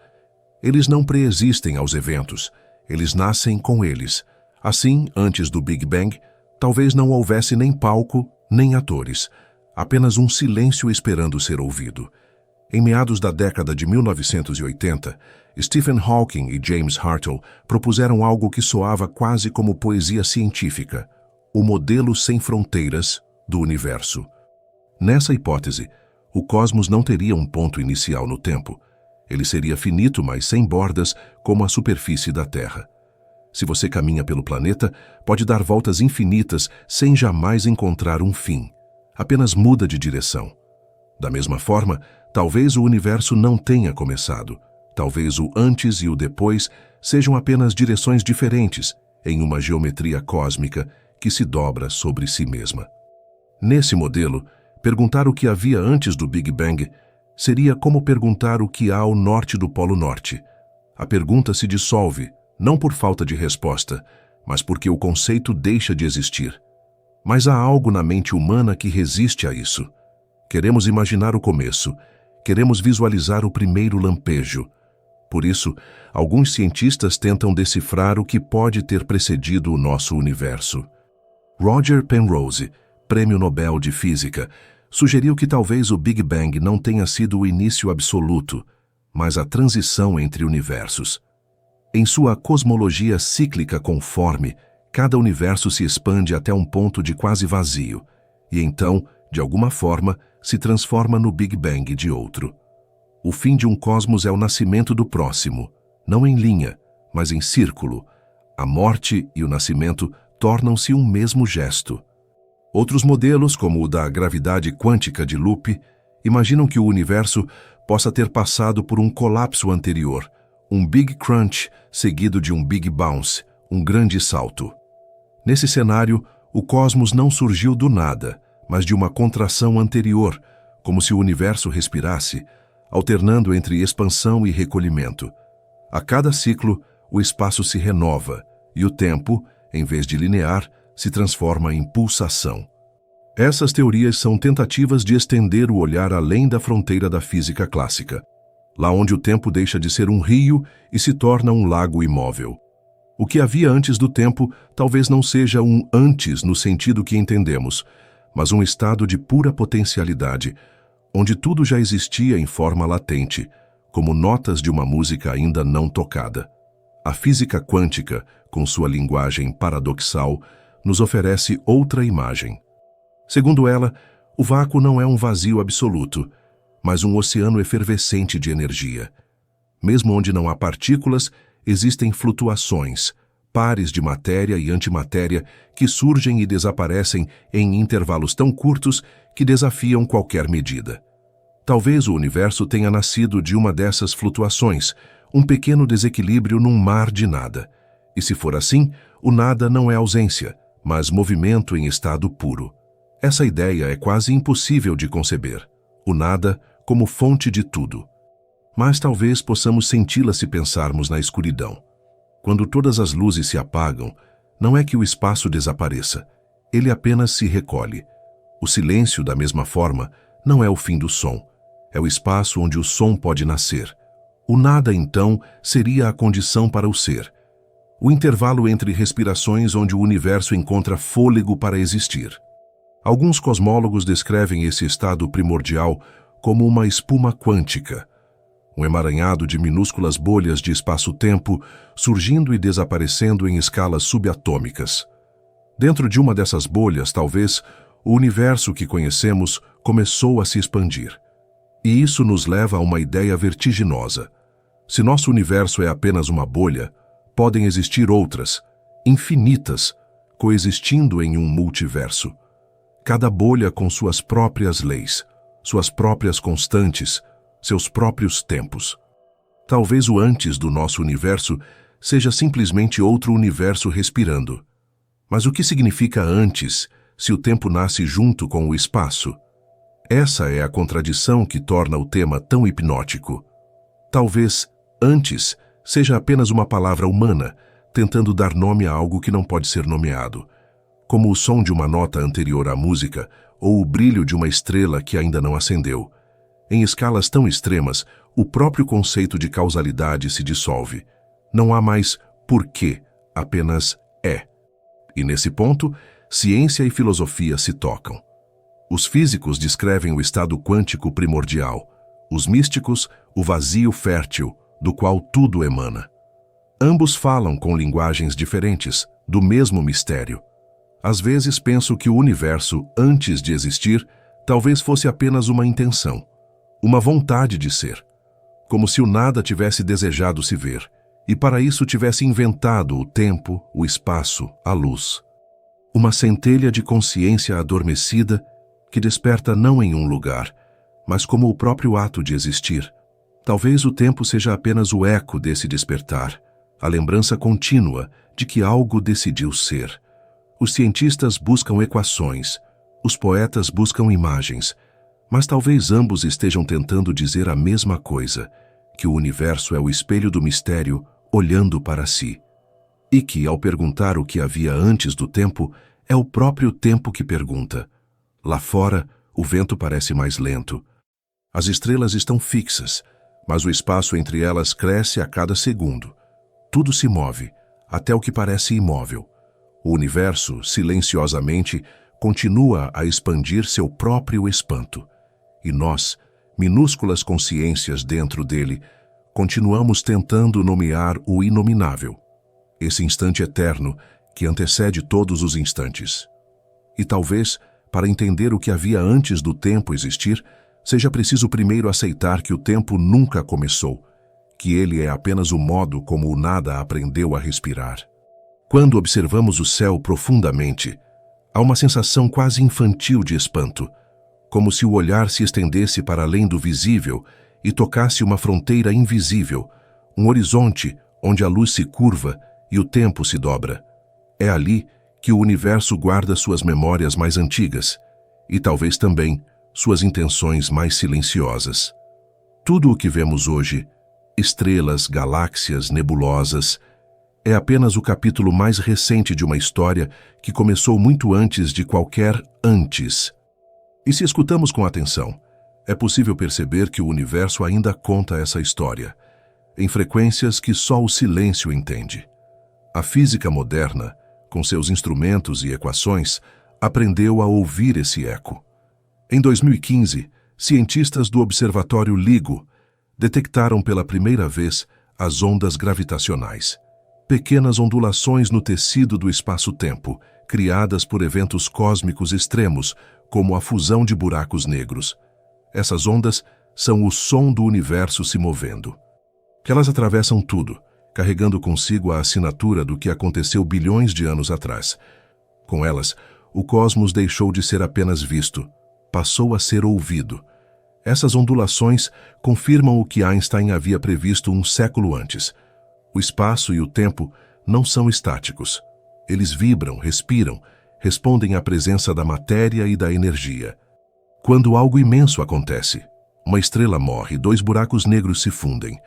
Eles não preexistem aos eventos, eles nascem com eles. Assim, antes do Big Bang, talvez não houvesse nem palco, nem atores, apenas um silêncio esperando ser ouvido. Em meados da década de 1980, Stephen Hawking e James Hartle propuseram algo que soava quase como poesia científica, o modelo sem fronteiras do universo. Nessa hipótese, o cosmos não teria um ponto inicial no tempo. Ele seria finito, mas sem bordas, como a superfície da Terra. Se você caminha pelo planeta, pode dar voltas infinitas sem jamais encontrar um fim. Apenas muda de direção. Da mesma forma, talvez o universo não tenha começado. Talvez o antes e o depois sejam apenas direções diferentes em uma geometria cósmica que se dobra sobre si mesma. Nesse modelo, perguntar o que havia antes do Big Bang seria como perguntar o que há ao norte do Polo Norte. A pergunta se dissolve, não por falta de resposta, mas porque o conceito deixa de existir. Mas há algo na mente humana que resiste a isso. Queremos imaginar o começo, queremos visualizar o primeiro lampejo. Por isso, alguns cientistas tentam decifrar o que pode ter precedido o nosso universo. Roger Penrose, Prêmio Nobel de Física, sugeriu que talvez o Big Bang não tenha sido o início absoluto, mas a transição entre universos. Em sua cosmologia cíclica conforme, cada universo se expande até um ponto de quase vazio, e então, de alguma forma, se transforma no Big Bang de outro. O fim de um cosmos é o nascimento do próximo, não em linha, mas em círculo. A morte e o nascimento tornam-se um mesmo gesto. Outros modelos, como o da gravidade quântica de Loop, imaginam que o universo possa ter passado por um colapso anterior, um Big Crunch seguido de um Big Bounce, um grande salto. Nesse cenário, o cosmos não surgiu do nada, mas de uma contração anterior, como se o universo respirasse, alternando entre expansão e recolhimento. A cada ciclo, o espaço se renova e o tempo, em vez de linear, se transforma em pulsação. Essas teorias são tentativas de estender o olhar além da fronteira da física clássica, lá onde o tempo deixa de ser um rio e se torna um lago imóvel. O que havia antes do tempo talvez não seja um antes no sentido que entendemos, mas um estado de pura potencialidade, onde tudo já existia em forma latente, como notas de uma música ainda não tocada. A física quântica, com sua linguagem paradoxal, nos oferece outra imagem. Segundo ela, o vácuo não é um vazio absoluto, mas um oceano efervescente de energia. Mesmo onde não há partículas, existem flutuações, pares de matéria e antimatéria que surgem e desaparecem em intervalos tão curtos que desafiam qualquer medida. Talvez o universo tenha nascido de uma dessas flutuações, um pequeno desequilíbrio num mar de nada. E se for assim, o nada não é ausência, mas movimento em estado puro. Essa ideia é quase impossível de conceber, o nada como fonte de tudo. Mas talvez possamos senti-la se pensarmos na escuridão. Quando todas as luzes se apagam, não é que o espaço desapareça, ele apenas se recolhe. O silêncio, da mesma forma, não é o fim do som, é o espaço onde o som pode nascer. O nada, então, seria a condição para o ser. O intervalo entre respirações onde o universo encontra fôlego para existir. Alguns cosmólogos descrevem esse estado primordial como uma espuma quântica, um emaranhado de minúsculas bolhas de espaço-tempo surgindo e desaparecendo em escalas subatômicas. Dentro de uma dessas bolhas, talvez, o universo que conhecemos começou a se expandir. E isso nos leva a uma ideia vertiginosa. Se nosso universo é apenas uma bolha, podem existir outras, infinitas, coexistindo em um multiverso. Cada bolha com suas próprias leis, suas próprias constantes, seus próprios tempos. Talvez o antes do nosso universo seja simplesmente outro universo respirando. Mas o que significa antes, se o tempo nasce junto com o espaço? Essa é a contradição que torna o tema tão hipnótico. Talvez antes seja apenas uma palavra humana, tentando dar nome a algo que não pode ser nomeado, como o som de uma nota anterior à música ou o brilho de uma estrela que ainda não acendeu. Em escalas tão extremas, o próprio conceito de causalidade se dissolve. Não há mais porquê, apenas é. E nesse ponto, ciência e filosofia se tocam. Os físicos descrevem o estado quântico primordial, os místicos, o vazio fértil, do qual tudo emana. Ambos falam com linguagens diferentes, do mesmo mistério. Às vezes penso que o universo, antes de existir, talvez fosse apenas uma intenção, uma vontade de ser, como se o nada tivesse desejado se ver, e para isso tivesse inventado o tempo, o espaço, a luz. Uma centelha de consciência adormecida que desperta não em um lugar, mas como o próprio ato de existir. Talvez o tempo seja apenas o eco desse despertar, a lembrança contínua de que algo decidiu ser. Os cientistas buscam equações, os poetas buscam imagens, mas talvez ambos estejam tentando dizer a mesma coisa, que o universo é o espelho do mistério olhando para si. E que, ao perguntar o que havia antes do tempo, é o próprio tempo que pergunta. Lá fora, o vento parece mais lento. As estrelas estão fixas, mas o espaço entre elas cresce a cada segundo. Tudo se move, até o que parece imóvel. O universo, silenciosamente, continua a expandir seu próprio espanto. E nós, minúsculas consciências dentro dele, continuamos tentando nomear o inominável, esse instante eterno que antecede todos os instantes. E talvez, para entender o que havia antes do tempo existir, seja preciso primeiro aceitar que o tempo nunca começou, que ele é apenas o modo como o nada aprendeu a respirar. Quando observamos o céu profundamente, há uma sensação quase infantil de espanto, como se o olhar se estendesse para além do visível e tocasse uma fronteira invisível, um horizonte onde a luz se curva e o tempo se dobra. É ali que o universo guarda suas memórias mais antigas e talvez também suas intenções mais silenciosas. Tudo o que vemos hoje, estrelas, galáxias, nebulosas, é apenas o capítulo mais recente de uma história que começou muito antes de qualquer antes. E se escutamos com atenção, é possível perceber que o universo ainda conta essa história, em frequências que só o silêncio entende. A física moderna, com seus instrumentos e equações, aprendeu a ouvir esse eco. Em 2015, cientistas do Observatório LIGO detectaram pela primeira vez as ondas gravitacionais, pequenas ondulações no tecido do espaço-tempo, criadas por eventos cósmicos extremos, como a fusão de buracos negros. Essas ondas são o som do universo se movendo. Elas atravessam tudo, carregando consigo a assinatura do que aconteceu bilhões de anos atrás. Com elas, o cosmos deixou de ser apenas visto, passou a ser ouvido. Essas ondulações confirmam o que Einstein havia previsto um século antes. O espaço e o tempo não são estáticos. Eles vibram, respiram, respondem à presença da matéria e da energia. Quando algo imenso acontece, uma estrela morre, dois buracos negros se fundem.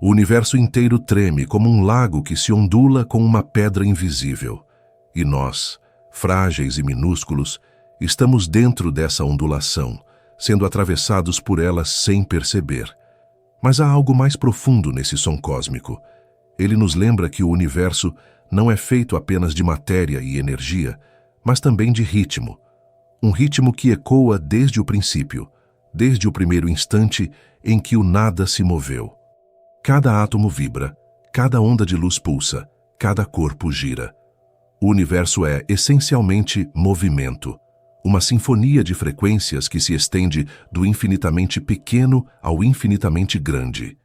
O universo inteiro treme como um lago que se ondula com uma pedra invisível. E nós, frágeis e minúsculos, estamos dentro dessa ondulação, sendo atravessados por ela sem perceber. Mas há algo mais profundo nesse som cósmico. Ele nos lembra que o universo não é feito apenas de matéria e energia, mas também de ritmo. Um ritmo que ecoa desde o princípio, desde o primeiro instante em que o nada se moveu. Cada átomo vibra, cada onda de luz pulsa, cada corpo gira. O universo é, essencialmente, movimento, uma sinfonia de frequências que se estende do infinitamente pequeno ao infinitamente grande.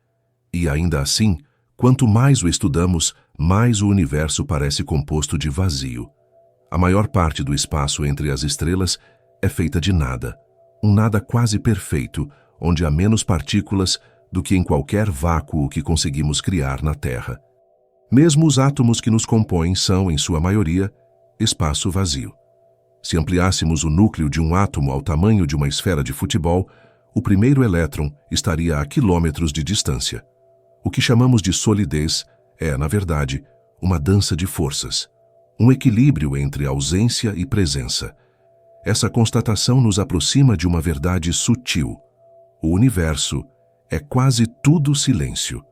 E ainda assim, quanto mais o estudamos, mais o universo parece composto de vazio. A maior parte do espaço entre as estrelas é feita de nada, um nada quase perfeito, onde há menos partículas do que em qualquer vácuo que conseguimos criar na Terra. Mesmo os átomos que nos compõem são, em sua maioria, espaço vazio. Se ampliássemos o núcleo de um átomo ao tamanho de uma esfera de futebol, o primeiro elétron estaria a quilômetros de distância. O que chamamos de solidez é, na verdade, uma dança de forças, um equilíbrio entre ausência e presença. Essa constatação nos aproxima de uma verdade sutil. O universo é quase tudo silêncio,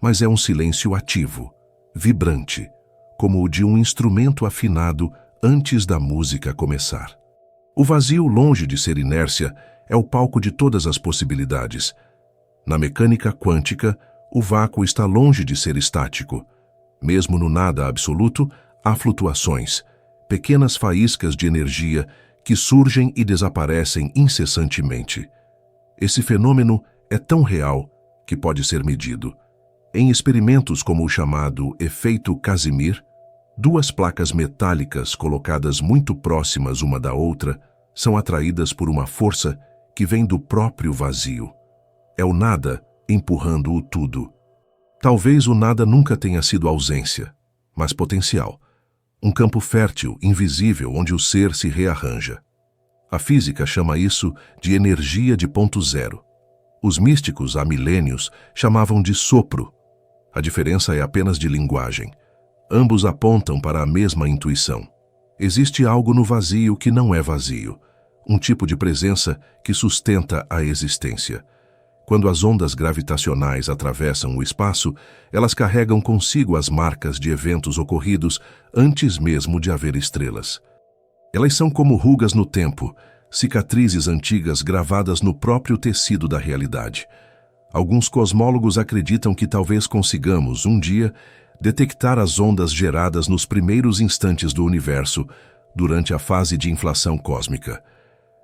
mas é um silêncio ativo, vibrante, como o de um instrumento afinado antes da música começar. O vazio, longe de ser inércia, é o palco de todas as possibilidades. Na mecânica quântica, o vácuo está longe de ser estático. Mesmo no nada absoluto, há flutuações, pequenas faíscas de energia que surgem e desaparecem incessantemente. Esse fenômeno é tão real que pode ser medido. Em experimentos como o chamado efeito Casimir, duas placas metálicas colocadas muito próximas uma da outra são atraídas por uma força que vem do próprio vazio. É o nada empurrando o tudo. Talvez o nada nunca tenha sido ausência, mas potencial. Um campo fértil, invisível, onde o ser se rearranja. A física chama isso de energia de ponto zero. Os místicos, há milênios, chamavam de sopro. A diferença é apenas de linguagem. Ambos apontam para a mesma intuição. Existe algo no vazio que não é vazio, um tipo de presença que sustenta a existência. Quando as ondas gravitacionais atravessam o espaço, elas carregam consigo as marcas de eventos ocorridos antes mesmo de haver estrelas. Elas são como rugas no tempo, cicatrizes antigas gravadas no próprio tecido da realidade. Alguns cosmólogos acreditam que talvez consigamos, um dia, detectar as ondas geradas nos primeiros instantes do universo, durante a fase de inflação cósmica.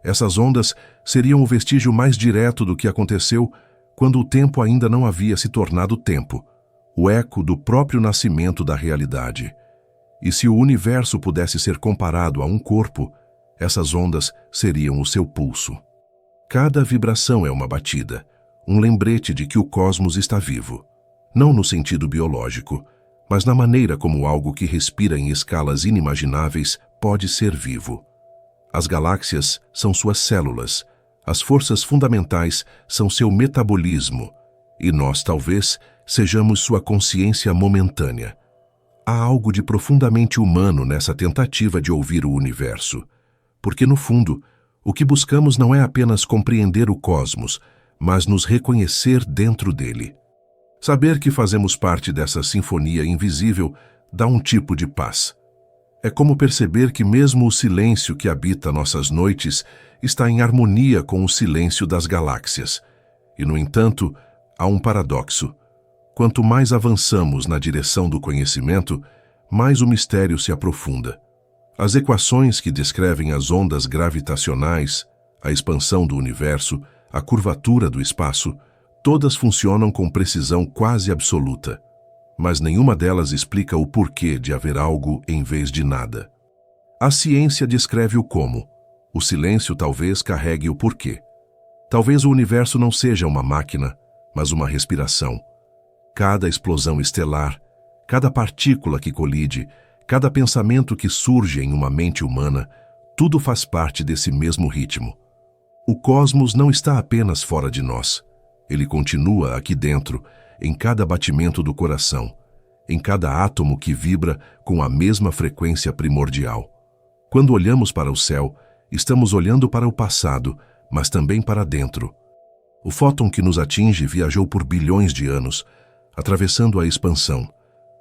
Essas ondas seriam o vestígio mais direto do que aconteceu quando o tempo ainda não havia se tornado tempo, o eco do próprio nascimento da realidade. E se o universo pudesse ser comparado a um corpo, essas ondas seriam o seu pulso. Cada vibração é uma batida, um lembrete de que o cosmos está vivo. Não no sentido biológico, mas na maneira como algo que respira em escalas inimagináveis pode ser vivo. As galáxias são suas células, as forças fundamentais são seu metabolismo, e nós talvez sejamos sua consciência momentânea. Há algo de profundamente humano nessa tentativa de ouvir o universo, porque no fundo, o que buscamos não é apenas compreender o cosmos, mas nos reconhecer dentro dele. Saber que fazemos parte dessa sinfonia invisível dá um tipo de paz. É como perceber que mesmo o silêncio que habita nossas noites está em harmonia com o silêncio das galáxias. E, no entanto, há um paradoxo. Quanto mais avançamos na direção do conhecimento, mais o mistério se aprofunda. As equações que descrevem as ondas gravitacionais, a expansão do universo, a curvatura do espaço, todas funcionam com precisão quase absoluta. Mas nenhuma delas explica o porquê de haver algo em vez de nada. A ciência descreve o como. O silêncio talvez carregue o porquê. Talvez o universo não seja uma máquina, mas uma respiração. Cada explosão estelar, cada partícula que colide, cada pensamento que surge em uma mente humana, tudo faz parte desse mesmo ritmo. O cosmos não está apenas fora de nós. Ele continua aqui dentro, em cada batimento do coração, em cada átomo que vibra com a mesma frequência primordial. Quando olhamos para o céu, estamos olhando para o passado, mas também para dentro. O fóton que nos atinge viajou por bilhões de anos, atravessando a expansão,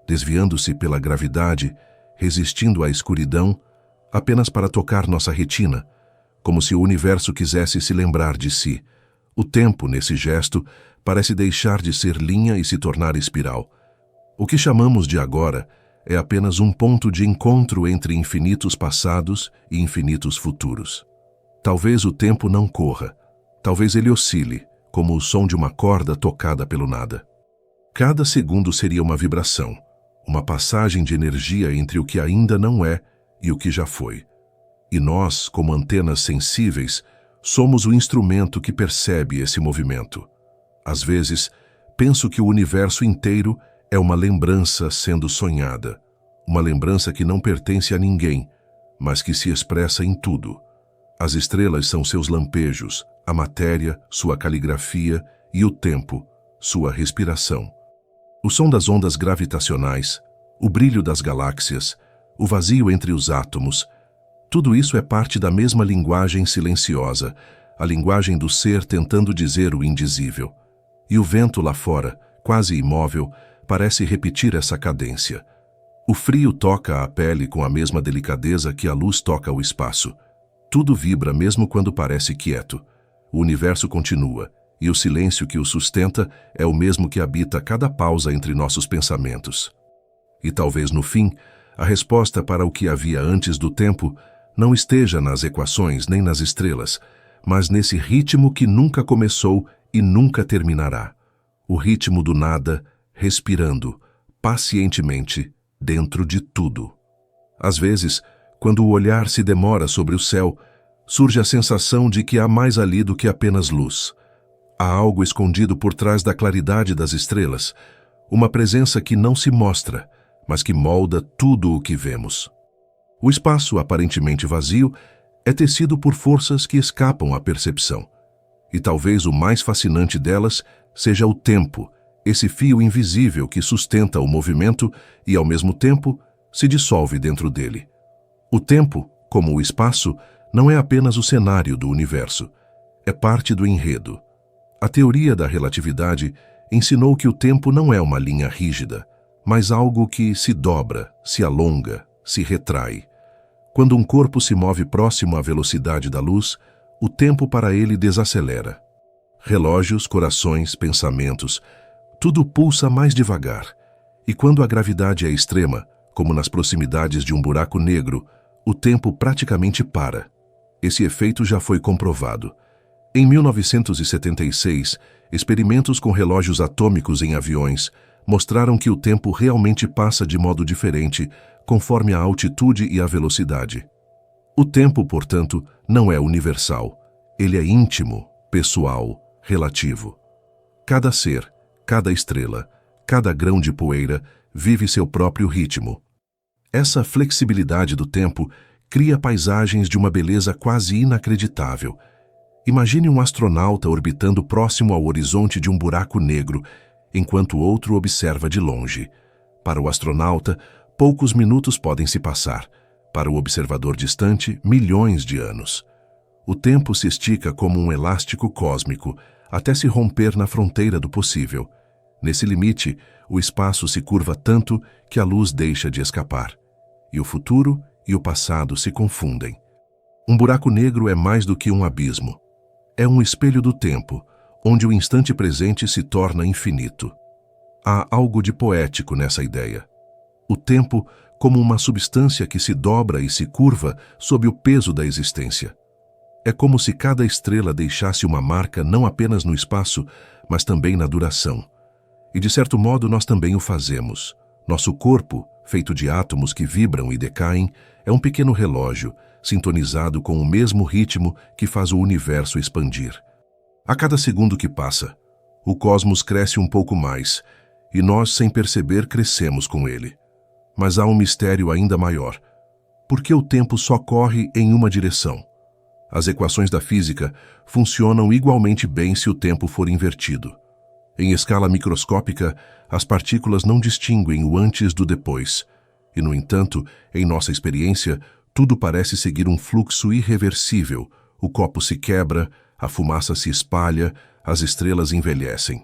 desviando-se pela gravidade, resistindo à escuridão, apenas para tocar nossa retina, como se o universo quisesse se lembrar de si. O tempo, nesse gesto, parece deixar de ser linha e se tornar espiral. O que chamamos de agora é apenas um ponto de encontro entre infinitos passados e infinitos futuros. Talvez o tempo não corra, talvez ele oscile, como o som de uma corda tocada pelo nada. Cada segundo seria uma vibração, uma passagem de energia entre o que ainda não é e o que já foi. E nós, como antenas sensíveis, somos o instrumento que percebe esse movimento. Às vezes, penso que o universo inteiro é uma lembrança sendo sonhada, uma lembrança que não pertence a ninguém, mas que se expressa em tudo. As estrelas são seus lampejos, a matéria, sua caligrafia e o tempo, sua respiração. O som das ondas gravitacionais, o brilho das galáxias, o vazio entre os átomos, tudo isso é parte da mesma linguagem silenciosa, a linguagem do ser tentando dizer o indizível. E o vento lá fora, quase imóvel, parece repetir essa cadência. O frio toca a pele com a mesma delicadeza que a luz toca o espaço. Tudo vibra mesmo quando parece quieto. O universo continua, e o silêncio que o sustenta é o mesmo que habita cada pausa entre nossos pensamentos. E talvez no fim, a resposta para o que havia antes do tempo não esteja nas equações nem nas estrelas, mas nesse ritmo que nunca começou e nunca terminará. O ritmo do nada, respirando, pacientemente, dentro de tudo. Às vezes, quando o olhar se demora sobre o céu, surge a sensação de que há mais ali do que apenas luz. Há algo escondido por trás da claridade das estrelas, uma presença que não se mostra, mas que molda tudo o que vemos. O espaço aparentemente vazio é tecido por forças que escapam à percepção. E talvez o mais fascinante delas seja o tempo, esse fio invisível que sustenta o movimento e, ao mesmo tempo, se dissolve dentro dele. O tempo, como o espaço, não é apenas o cenário do universo, é parte do enredo. A teoria da relatividade ensinou que o tempo não é uma linha rígida, mas algo que se dobra, se alonga, se retrai. Quando um corpo se move próximo à velocidade da luz, o tempo para ele desacelera. Relógios, corações, pensamentos, tudo pulsa mais devagar. E quando a gravidade é extrema, como nas proximidades de um buraco negro, o tempo praticamente para. Esse efeito já foi comprovado. Em 1976, experimentos com relógios atômicos em aviões mostraram que o tempo realmente passa de modo diferente conforme a altitude e a velocidade. O tempo, portanto, não é universal. Ele é íntimo, pessoal, relativo. Cada ser, cada estrela, cada grão de poeira vive seu próprio ritmo. Essa flexibilidade do tempo cria paisagens de uma beleza quase inacreditável. Imagine um astronauta orbitando próximo ao horizonte de um buraco negro, enquanto outro observa de longe. Para o astronauta, poucos minutos podem se passar. Para o observador distante, milhões de anos. O tempo se estica como um elástico cósmico, até se romper na fronteira do possível. Nesse limite, o espaço se curva tanto que a luz deixa de escapar. E o futuro e o passado se confundem. Um buraco negro é mais do que um abismo. É um espelho do tempo, onde o instante presente se torna infinito. Há algo de poético nessa ideia. O tempo como uma substância que se dobra e se curva sob o peso da existência. É como se cada estrela deixasse uma marca não apenas no espaço, mas também na duração. E de certo modo nós também o fazemos. Nosso corpo, feito de átomos que vibram e decaem, é um pequeno relógio, sintonizado com o mesmo ritmo que faz o universo expandir. A cada segundo que passa, o cosmos cresce um pouco mais, e nós, sem perceber, crescemos com ele. Mas há um mistério ainda maior. Por que o tempo só corre em uma direção? As equações da física funcionam igualmente bem se o tempo for invertido. Em escala microscópica, as partículas não distinguem o antes do depois. E, no entanto, em nossa experiência, tudo parece seguir um fluxo irreversível. O copo se quebra, a fumaça se espalha, as estrelas envelhecem.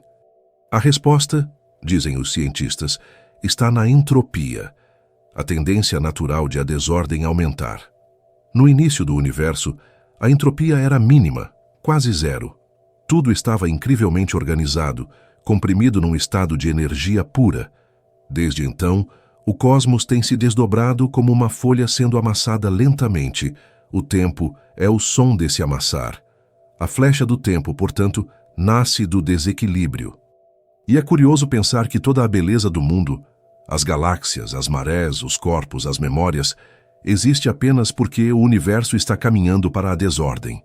A resposta, dizem os cientistas, está na entropia, a tendência natural de a desordem aumentar. No início do universo, a entropia era mínima, quase zero. Tudo estava incrivelmente organizado, comprimido num estado de energia pura. Desde então, o cosmos tem se desdobrado como uma folha sendo amassada lentamente. O tempo é o som desse amassar. A flecha do tempo, portanto, nasce do desequilíbrio. E é curioso pensar que toda a beleza do mundo, as galáxias, as marés, os corpos, as memórias, existe apenas porque o universo está caminhando para a desordem.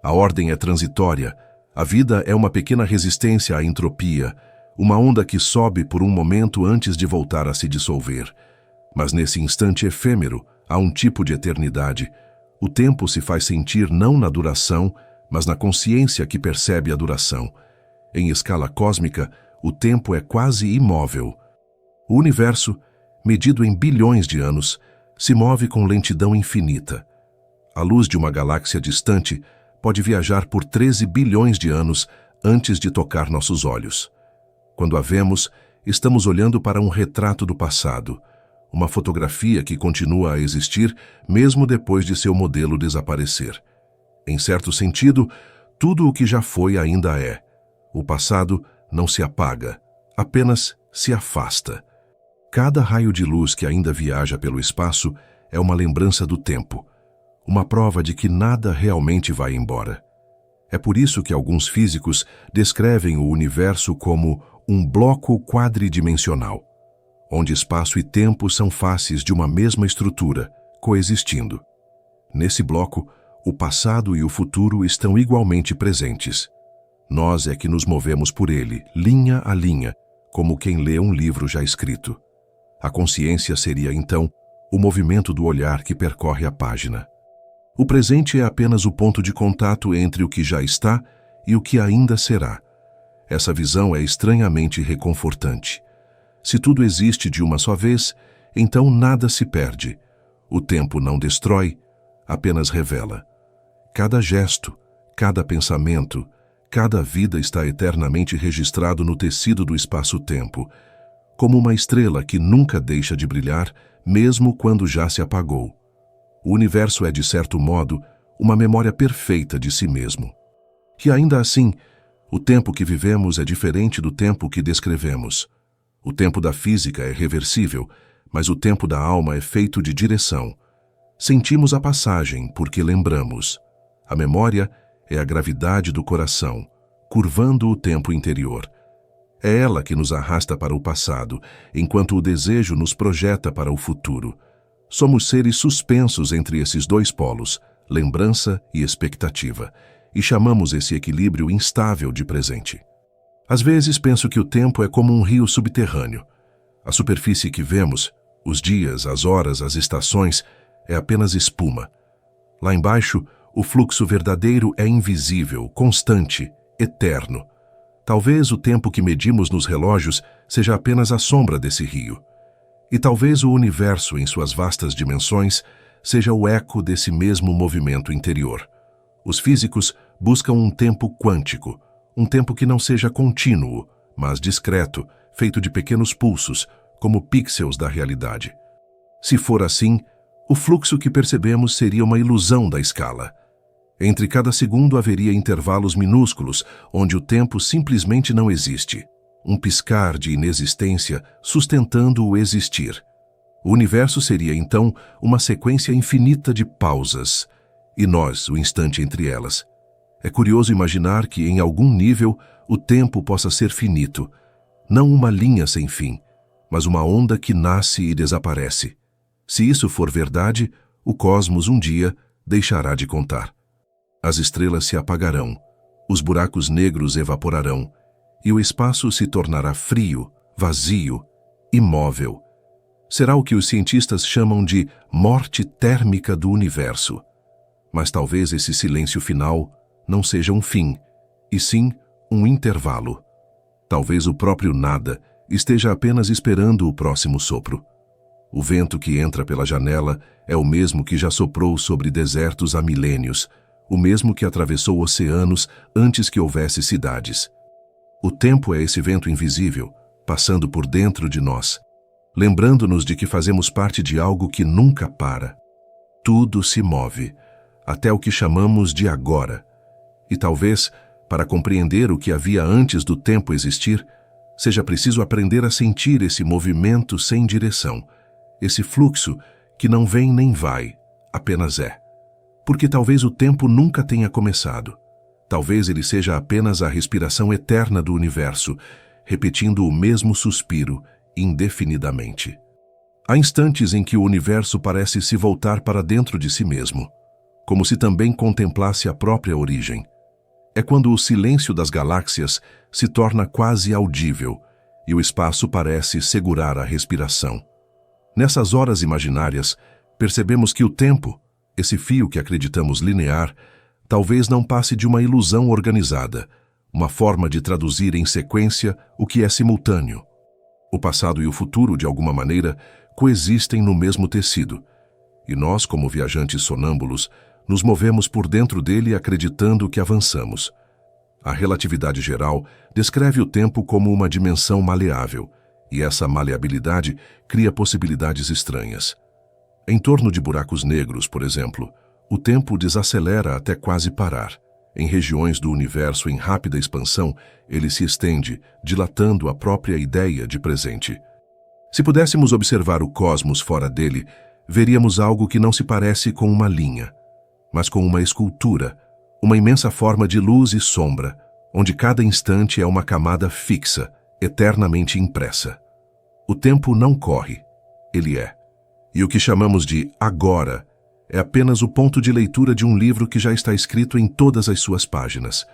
A ordem é transitória, a vida é uma pequena resistência à entropia, uma onda que sobe por um momento antes de voltar a se dissolver. Mas nesse instante efêmero, há um tipo de eternidade. O tempo se faz sentir não na duração, mas na consciência que percebe a duração. Em escala cósmica, o tempo é quase imóvel. O universo, medido em bilhões de anos, se move com lentidão infinita. A luz de uma galáxia distante pode viajar por 13 bilhões de anos antes de tocar nossos olhos. Quando a vemos, estamos olhando para um retrato do passado, uma fotografia que continua a existir mesmo depois de seu modelo desaparecer. Em certo sentido, tudo o que já foi ainda é. O passado não se apaga, apenas se afasta. Cada raio de luz que ainda viaja pelo espaço é uma lembrança do tempo, uma prova de que nada realmente vai embora. É por isso que alguns físicos descrevem o universo como um bloco quadridimensional, onde espaço e tempo são faces de uma mesma estrutura, coexistindo. Nesse bloco, o passado e o futuro estão igualmente presentes. Nós é que nos movemos por ele, linha a linha, como quem lê um livro já escrito. A consciência seria, então, o movimento do olhar que percorre a página. O presente é apenas o ponto de contato entre o que já está e o que ainda será. Essa visão é estranhamente reconfortante. Se tudo existe de uma só vez, então nada se perde. O tempo não destrói, apenas revela. Cada gesto, cada pensamento, cada vida está eternamente registrado no tecido do espaço-tempo, como uma estrela que nunca deixa de brilhar, mesmo quando já se apagou. O universo é, de certo modo, uma memória perfeita de si mesmo. E ainda assim, o tempo que vivemos é diferente do tempo que descrevemos. O tempo da física é reversível, mas o tempo da alma é feito de direção. Sentimos a passagem porque lembramos. A memória é a gravidade do coração, curvando o tempo interior. É ela que nos arrasta para o passado, enquanto o desejo nos projeta para o futuro. Somos seres suspensos entre esses dois polos, lembrança e expectativa, e chamamos esse equilíbrio instável de presente. Às vezes penso que o tempo é como um rio subterrâneo. A superfície que vemos, os dias, as horas, as estações, é apenas espuma. Lá embaixo, o fluxo verdadeiro é invisível, constante, eterno. Talvez o tempo que medimos nos relógios seja apenas a sombra desse rio. E talvez o universo, em suas vastas dimensões, seja o eco desse mesmo movimento interior. Os físicos buscam um tempo quântico, um tempo que não seja contínuo, mas discreto, feito de pequenos pulsos, como pixels da realidade. Se for assim, o fluxo que percebemos seria uma ilusão da escala. Entre cada segundo haveria intervalos minúsculos, onde o tempo simplesmente não existe. Um piscar de inexistência sustentando o existir. O universo seria, então, uma sequência infinita de pausas, e nós, o instante entre elas. É curioso imaginar que, em algum nível, o tempo possa ser finito, não uma linha sem fim, mas uma onda que nasce e desaparece. Se isso for verdade, o cosmos um dia deixará de contar. As estrelas se apagarão, os buracos negros evaporarão, e o espaço se tornará frio, vazio, imóvel. Será o que os cientistas chamam de morte térmica do universo. Mas talvez esse silêncio final não seja um fim, e sim um intervalo. Talvez o próprio nada esteja apenas esperando o próximo sopro. O vento que entra pela janela é o mesmo que já soprou sobre desertos há milênios, o mesmo que atravessou oceanos antes que houvesse cidades. O tempo é esse vento invisível, passando por dentro de nós, lembrando-nos de que fazemos parte de algo que nunca para. Tudo se move, até o que chamamos de agora. E talvez, para compreender o que havia antes do tempo existir, seja preciso aprender a sentir esse movimento sem direção, esse fluxo que não vem nem vai, apenas é. Porque talvez o tempo nunca tenha começado. Talvez ele seja apenas a respiração eterna do universo, repetindo o mesmo suspiro, indefinidamente. Há instantes em que o universo parece se voltar para dentro de si mesmo, como se também contemplasse a própria origem. É quando o silêncio das galáxias se torna quase audível e o espaço parece segurar a respiração. Nessas horas imaginárias, percebemos que o tempo, esse fio que acreditamos linear, talvez não passe de uma ilusão organizada, uma forma de traduzir em sequência o que é simultâneo. O passado e o futuro, de alguma maneira, coexistem no mesmo tecido, e nós, como viajantes sonâmbulos, nos movemos por dentro dele acreditando que avançamos. A relatividade geral descreve o tempo como uma dimensão maleável, e essa maleabilidade cria possibilidades estranhas. Em torno de buracos negros, por exemplo, o tempo desacelera até quase parar. Em regiões do universo em rápida expansão, ele se estende, dilatando a própria ideia de presente. Se pudéssemos observar o cosmos fora dele, veríamos algo que não se parece com uma linha, mas com uma escultura, uma imensa forma de luz e sombra, onde cada instante é uma camada fixa, eternamente impressa. O tempo não corre, ele é. E o que chamamos de agora é apenas o ponto de leitura de um livro que já está escrito em todas as suas páginas.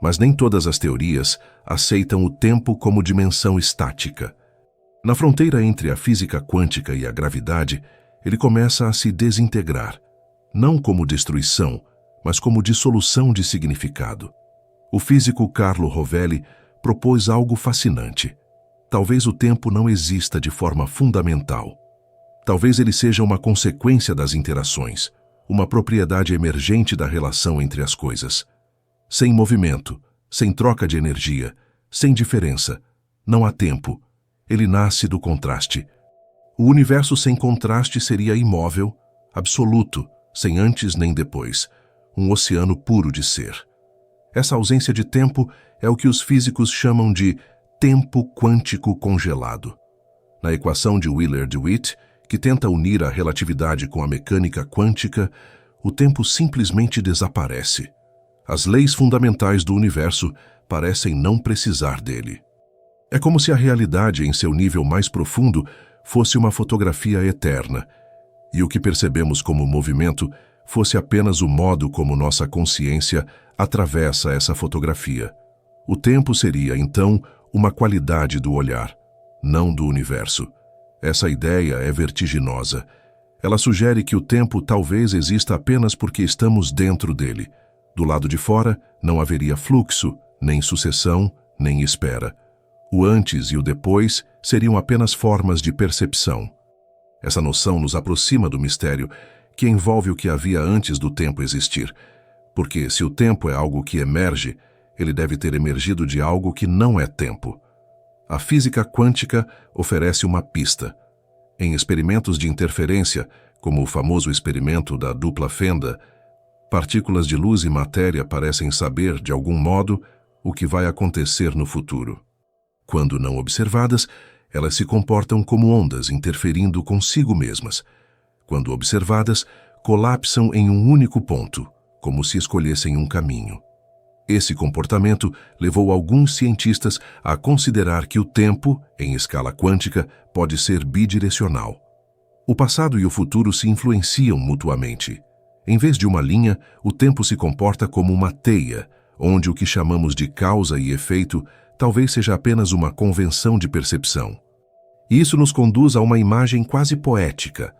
Mas nem todas as teorias aceitam o tempo como dimensão estática. Na fronteira entre a física quântica e a gravidade, ele começa a se desintegrar, não como destruição, mas como dissolução de significado. O físico Carlo Rovelli propôs algo fascinante. Talvez o tempo não exista de forma fundamental. Talvez ele seja uma consequência das interações, uma propriedade emergente da relação entre as coisas. Sem movimento, sem troca de energia, sem diferença, não há tempo. Ele nasce do contraste. O universo sem contraste seria imóvel, absoluto, sem antes nem depois, um oceano puro de ser. Essa ausência de tempo é o que os físicos chamam de tempo quântico congelado. Na equação de Wheeler-DeWitt, que tenta unir a relatividade com a mecânica quântica, o tempo simplesmente desaparece. As leis fundamentais do universo parecem não precisar dele. É como se a realidade, em seu nível mais profundo, fosse uma fotografia eterna, e o que percebemos como movimento fosse apenas o modo como nossa consciência atravessa essa fotografia. O tempo seria, então, uma qualidade do olhar, não do universo. Essa ideia é vertiginosa. Ela sugere que o tempo talvez exista apenas porque estamos dentro dele. Do lado de fora, não haveria fluxo, nem sucessão, nem espera. O antes e o depois seriam apenas formas de percepção. Essa noção nos aproxima do mistério que envolve o que havia antes do tempo existir. Porque se o tempo é algo que emerge, ele deve ter emergido de algo que não é tempo. A física quântica oferece uma pista. Em experimentos de interferência, como o famoso experimento da dupla fenda, partículas de luz e matéria parecem saber, de algum modo, o que vai acontecer no futuro. Quando não observadas, elas se comportam como ondas interferindo consigo mesmas. Quando observadas, colapsam em um único ponto, como se escolhessem um caminho. Esse comportamento levou alguns cientistas a considerar que o tempo, em escala quântica, pode ser bidirecional. O passado e o futuro se influenciam mutuamente. Em vez de uma linha, o tempo se comporta como uma teia, onde o que chamamos de causa e efeito talvez seja apenas uma convenção de percepção. E isso nos conduz a uma imagem quase poética.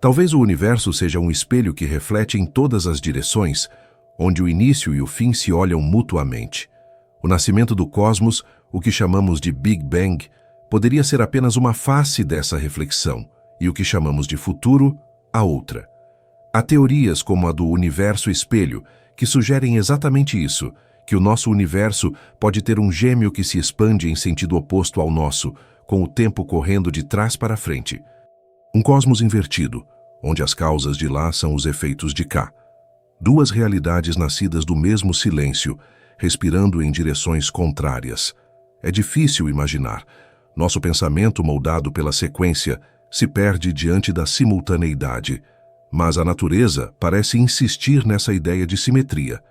Talvez o universo seja um espelho que reflete em todas as direções, onde o início e o fim se olham mutuamente. O nascimento do cosmos, o que chamamos de Big Bang, poderia ser apenas uma face dessa reflexão, e o que chamamos de futuro, a outra. Há teorias como a do universo espelho, que sugerem exatamente isso, que o nosso universo pode ter um gêmeo que se expande em sentido oposto ao nosso, com o tempo correndo de trás para frente. Um cosmos invertido, onde as causas de lá são os efeitos de cá. Duas realidades nascidas do mesmo silêncio, respirando em direções contrárias. É difícil imaginar. Nosso pensamento, moldado pela sequência, se perde diante da simultaneidade. Mas a natureza parece insistir nessa ideia de simetria.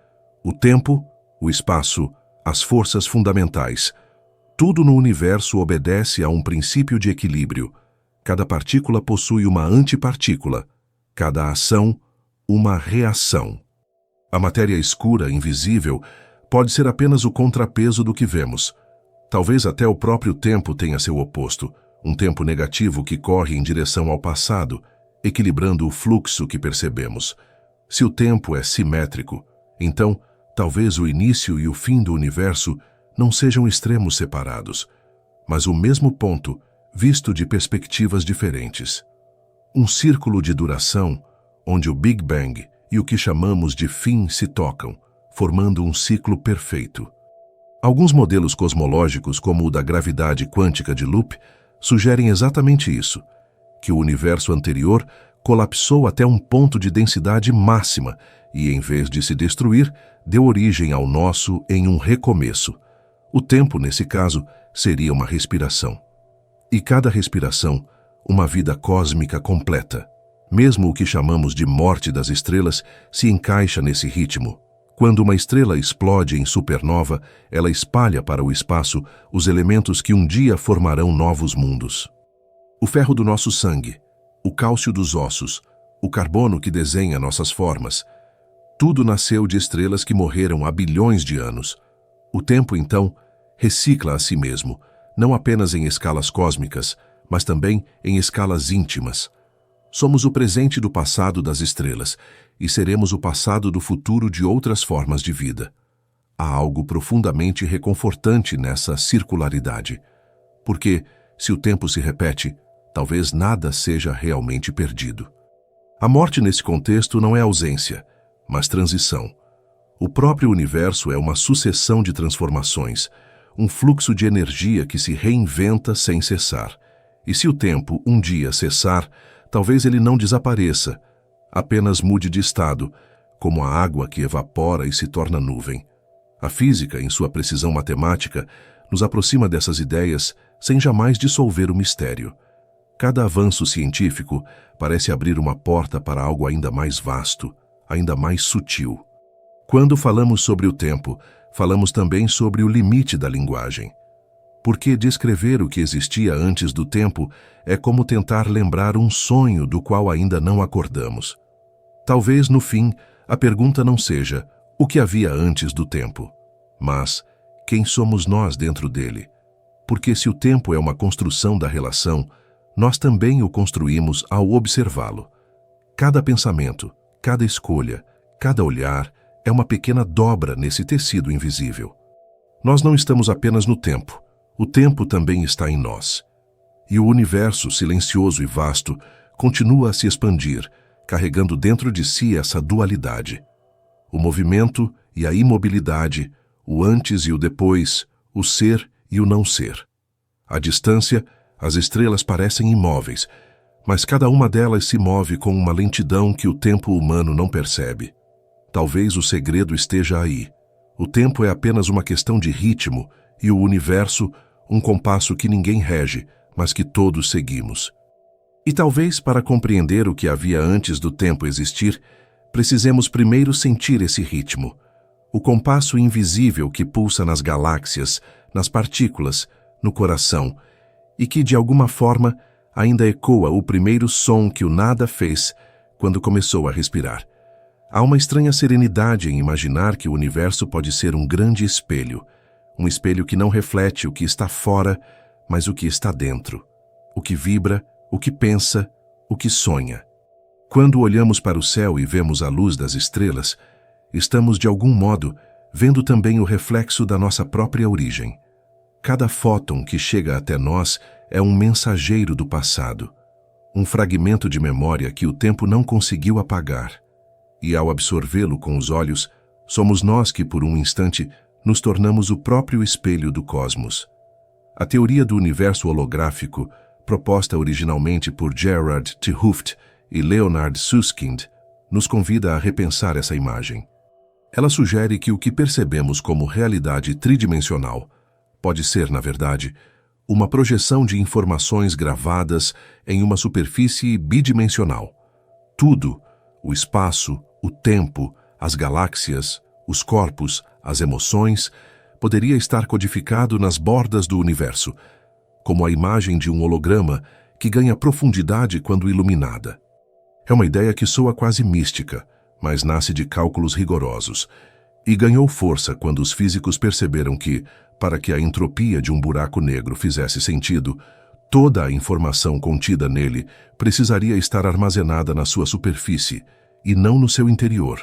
O tempo, o espaço, as forças fundamentais. Tudo no universo obedece a um princípio de equilíbrio. Cada partícula possui uma antipartícula. Cada ação, uma reação. A matéria escura, invisível, pode ser apenas o contrapeso do que vemos. Talvez até o próprio tempo tenha seu oposto, um tempo negativo que corre em direção ao passado, equilibrando o fluxo que percebemos. Se o tempo é simétrico, então talvez o início e o fim do universo não sejam extremos separados, mas o mesmo ponto, visto de perspectivas diferentes. Um círculo de duração, onde o Big Bang e o que chamamos de fim se tocam, formando um ciclo perfeito. Alguns modelos cosmológicos, como o da gravidade quântica de Loop, sugerem exatamente isso, que o universo anterior colapsou até um ponto de densidade máxima e, em vez de se destruir, deu origem ao nosso em um recomeço. O tempo, nesse caso, seria uma respiração. E cada respiração, uma vida cósmica completa. Mesmo o que chamamos de morte das estrelas se encaixa nesse ritmo. Quando uma estrela explode em supernova, ela espalha para o espaço os elementos que um dia formarão novos mundos. O ferro do nosso sangue, o cálcio dos ossos, o carbono que desenha nossas formas. Tudo nasceu de estrelas que morreram há bilhões de anos. O tempo, então, recicla a si mesmo, não apenas em escalas cósmicas, mas também em escalas íntimas. Somos o presente do passado das estrelas e seremos o passado do futuro de outras formas de vida. Há algo profundamente reconfortante nessa circularidade, porque, se o tempo se repete, talvez nada seja realmente perdido. A morte nesse contexto não é ausência, mas transição. O próprio universo é uma sucessão de transformações, um fluxo de energia que se reinventa sem cessar. E se o tempo um dia cessar, talvez ele não desapareça, apenas mude de estado, como a água que evapora e se torna nuvem. A física, em sua precisão matemática, nos aproxima dessas ideias sem jamais dissolver o mistério. Cada avanço científico parece abrir uma porta para algo ainda mais vasto, ainda mais sutil. Quando falamos sobre o tempo, falamos também sobre o limite da linguagem. Porque descrever o que existia antes do tempo é como tentar lembrar um sonho do qual ainda não acordamos. Talvez, no fim, a pergunta não seja o que havia antes do tempo, mas quem somos nós dentro dele? Porque se o tempo é uma construção da relação, nós também o construímos ao observá-lo. Cada pensamento, cada escolha, cada olhar é uma pequena dobra nesse tecido invisível. Nós não estamos apenas no tempo, o tempo também está em nós. E o universo silencioso e vasto continua a se expandir, carregando dentro de si essa dualidade. O movimento e a imobilidade, o antes e o depois, o ser e o não ser. À distância, as estrelas parecem imóveis, mas cada uma delas se move com uma lentidão que o tempo humano não percebe. Talvez o segredo esteja aí. O tempo é apenas uma questão de ritmo e o universo, um compasso que ninguém rege, mas que todos seguimos. E talvez para compreender o que havia antes do tempo existir, precisemos primeiro sentir esse ritmo. O compasso invisível que pulsa nas galáxias, nas partículas, no coração, e que, de alguma forma, ainda ecoa o primeiro som que o nada fez quando começou a respirar. Há uma estranha serenidade em imaginar que o universo pode ser um grande espelho, um espelho que não reflete o que está fora, mas o que está dentro, o que vibra, o que pensa, o que sonha. Quando olhamos para o céu e vemos a luz das estrelas, estamos, de algum modo, vendo também o reflexo da nossa própria origem. Cada fóton que chega até nós é um mensageiro do passado, um fragmento de memória que o tempo não conseguiu apagar. E ao absorvê-lo com os olhos, somos nós que, por um instante, nos tornamos o próprio espelho do cosmos. A teoria do universo holográfico, proposta originalmente por Gerard T. Hooft e Leonard Susskind, nos convida a repensar essa imagem. Ela sugere que o que percebemos como realidade tridimensional pode ser, na verdade, uma projeção de informações gravadas em uma superfície bidimensional. Tudo, o espaço, o tempo, as galáxias, os corpos, as emoções, poderia estar codificado nas bordas do universo, como a imagem de um holograma que ganha profundidade quando iluminada. É uma ideia que soa quase mística, mas nasce de cálculos rigorosos, e ganhou força quando os físicos perceberam que, para que a entropia de um buraco negro fizesse sentido, toda a informação contida nele precisaria estar armazenada na sua superfície, e não no seu interior.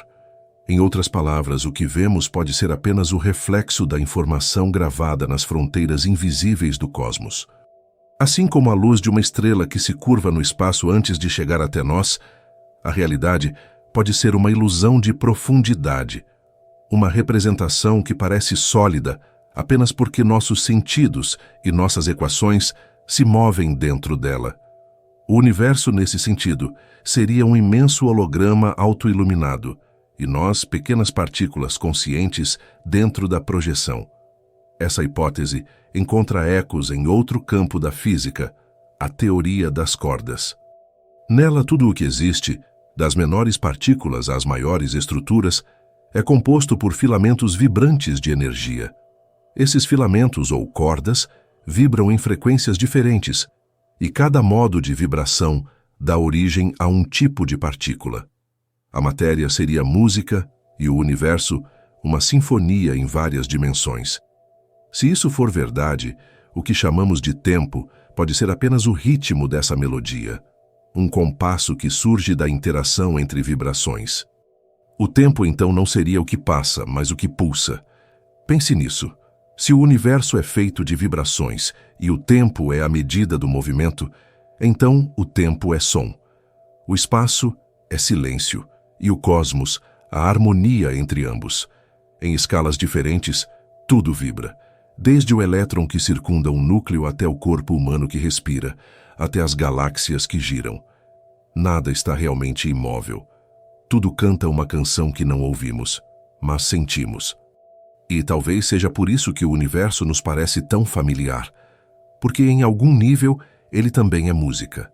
Em outras palavras, o que vemos pode ser apenas o reflexo da informação gravada nas fronteiras invisíveis do cosmos. Assim como a luz de uma estrela que se curva no espaço antes de chegar até nós, a realidade pode ser uma ilusão de profundidade, uma representação que parece sólida apenas porque nossos sentidos e nossas equações se movem dentro dela. O universo, nesse sentido, seria um imenso holograma autoiluminado, e nós, pequenas partículas conscientes dentro da projeção. Essa hipótese encontra ecos em outro campo da física, a teoria das cordas. Nela, tudo o que existe, das menores partículas às maiores estruturas, é composto por filamentos vibrantes de energia. Esses filamentos, ou cordas, vibram em frequências diferentes, e cada modo de vibração dá origem a um tipo de partícula. A matéria seria música e o universo uma sinfonia em várias dimensões. Se isso for verdade, o que chamamos de tempo pode ser apenas o ritmo dessa melodia, um compasso que surge da interação entre vibrações. O tempo, então, não seria o que passa, mas o que pulsa. Pense nisso. Se o universo é feito de vibrações e o tempo é a medida do movimento, então o tempo é som. O espaço é silêncio e o cosmos, a harmonia entre ambos. Em escalas diferentes, tudo vibra, desde o elétron que circunda um núcleo até o corpo humano que respira, até as galáxias que giram. Nada está realmente imóvel. Tudo canta uma canção que não ouvimos, mas sentimos. E talvez seja por isso que o universo nos parece tão familiar, porque em algum nível ele também é música.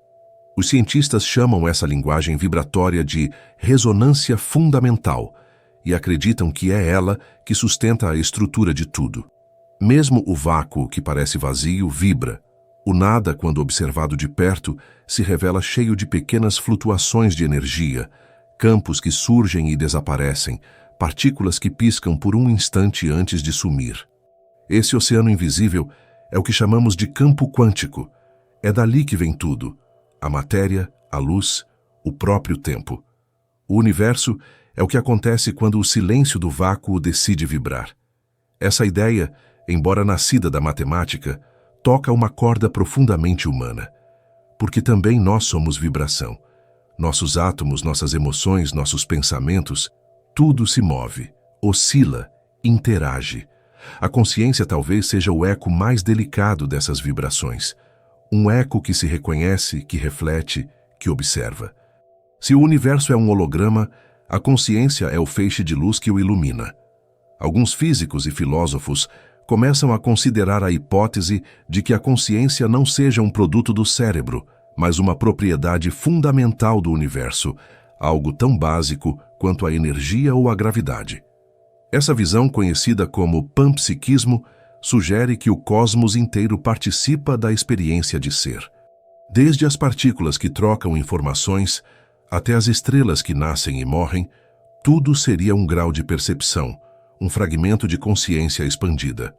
Os cientistas chamam essa linguagem vibratória de ressonância fundamental e acreditam que é ela que sustenta a estrutura de tudo. Mesmo o vácuo, que parece vazio, vibra. O nada, quando observado de perto, se revela cheio de pequenas flutuações de energia, campos que surgem e desaparecem, partículas que piscam por um instante antes de sumir. Esse oceano invisível é o que chamamos de campo quântico. É dali que vem tudo: a matéria, a luz, o próprio tempo. O universo é o que acontece quando o silêncio do vácuo decide vibrar. Essa ideia, embora nascida da matemática, toca uma corda profundamente humana. Porque também nós somos vibração. Nossos átomos, nossas emoções, nossos pensamentos, tudo se move, oscila, interage. A consciência talvez seja o eco mais delicado dessas vibrações. Um eco que se reconhece, que reflete, que observa. Se o universo é um holograma, a consciência é o feixe de luz que o ilumina. Alguns físicos e filósofos começam a considerar a hipótese de que a consciência não seja um produto do cérebro, mas uma propriedade fundamental do universo, algo tão básico quanto a energia ou a gravidade. Essa visão, conhecida como panpsiquismo, sugere que o cosmos inteiro participa da experiência de ser. Desde as partículas que trocam informações até as estrelas que nascem e morrem, tudo seria um grau de percepção, um fragmento de consciência expandida.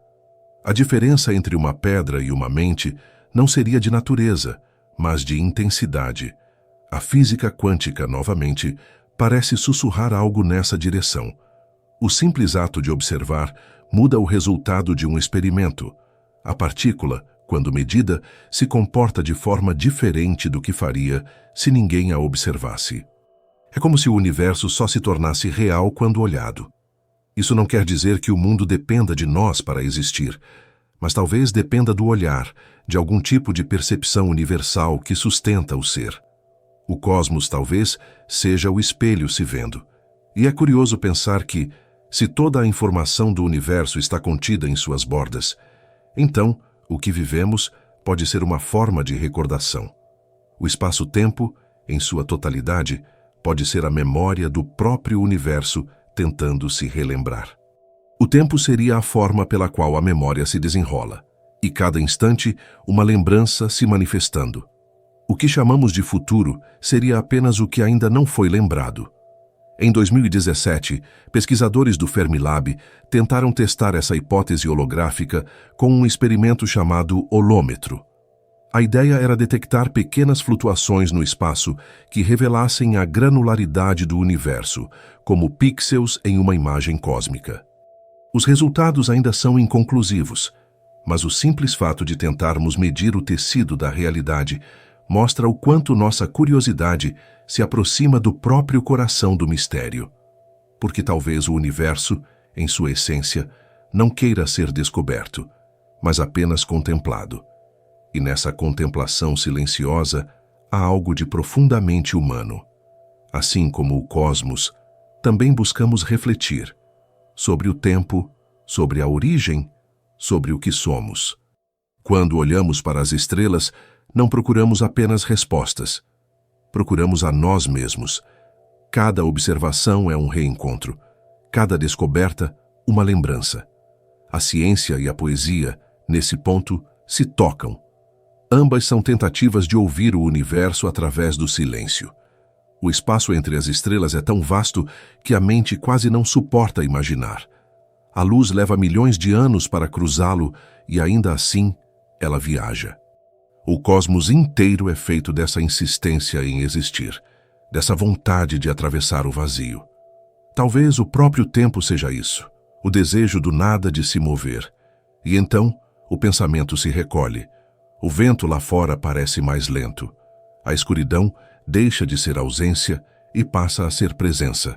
A diferença entre uma pedra e uma mente não seria de natureza, mas de intensidade. A física quântica, novamente, parece sussurrar algo nessa direção. O simples ato de observar muda o resultado de um experimento. A partícula, quando medida, se comporta de forma diferente do que faria se ninguém a observasse. É como se o universo só se tornasse real quando olhado. Isso não quer dizer que o mundo dependa de nós para existir, mas talvez dependa do olhar, de algum tipo de percepção universal que sustenta o ser. O cosmos talvez seja o espelho se vendo. E é curioso pensar que, se toda a informação do universo está contida em suas bordas, então o que vivemos pode ser uma forma de recordação. O espaço-tempo, em sua totalidade, pode ser a memória do próprio universo tentando se relembrar. O tempo seria a forma pela qual a memória se desenrola, e cada instante uma lembrança se manifestando. O que chamamos de futuro seria apenas o que ainda não foi lembrado. Em 2017, pesquisadores do Fermilab tentaram testar essa hipótese holográfica com um experimento chamado holômetro. A ideia era detectar pequenas flutuações no espaço que revelassem a granularidade do universo, como pixels em uma imagem cósmica. Os resultados ainda são inconclusivos, mas o simples fato de tentarmos medir o tecido da realidade mostra o quanto nossa curiosidade se aproxima do próprio coração do mistério. Porque talvez o universo, em sua essência, não queira ser descoberto, mas apenas contemplado. E nessa contemplação silenciosa há algo de profundamente humano. Assim como o cosmos, também buscamos refletir sobre o tempo, sobre a origem, sobre o que somos. Quando olhamos para as estrelas, não procuramos apenas respostas. Procuramos a nós mesmos. Cada observação é um reencontro. Cada descoberta, uma lembrança. A ciência e a poesia, nesse ponto, se tocam. Ambas são tentativas de ouvir o universo através do silêncio. O espaço entre as estrelas é tão vasto que a mente quase não suporta imaginar. A luz leva milhões de anos para cruzá-lo e ainda assim ela viaja. O cosmos inteiro é feito dessa insistência em existir, dessa vontade de atravessar o vazio. Talvez o próprio tempo seja isso, o desejo do nada de se mover. E então o pensamento se recolhe. O vento lá fora parece mais lento. A escuridão deixa de ser ausência e passa a ser presença.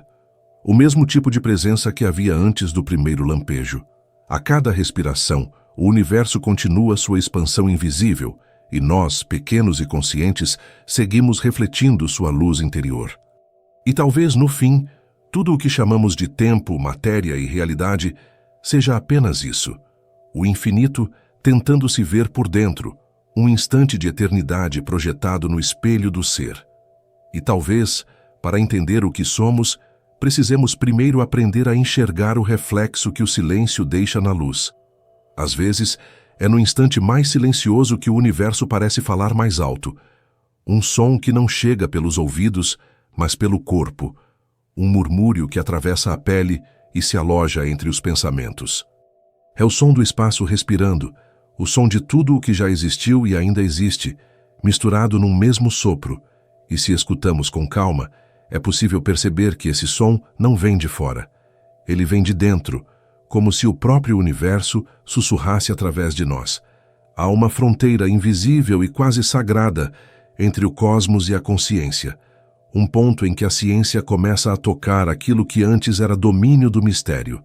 O mesmo tipo de presença que havia antes do primeiro lampejo. A cada respiração, o universo continua sua expansão invisível e nós, pequenos e conscientes, seguimos refletindo sua luz interior. E talvez, no fim, tudo o que chamamos de tempo, matéria e realidade seja apenas isso. O infinito tentando se ver por dentro, um instante de eternidade projetado no espelho do ser. E talvez, para entender o que somos, precisemos primeiro aprender a enxergar o reflexo que o silêncio deixa na luz. Às vezes, é no instante mais silencioso que o universo parece falar mais alto. Um som que não chega pelos ouvidos, mas pelo corpo. Um murmúrio que atravessa a pele e se aloja entre os pensamentos. É o som do espaço respirando, o som de tudo o que já existiu e ainda existe, misturado num mesmo sopro. E se escutamos com calma, é possível perceber que esse som não vem de fora. Ele vem de dentro, como se o próprio universo sussurrasse através de nós. Há uma fronteira invisível e quase sagrada entre o cosmos e a consciência, um ponto em que a ciência começa a tocar aquilo que antes era domínio do mistério.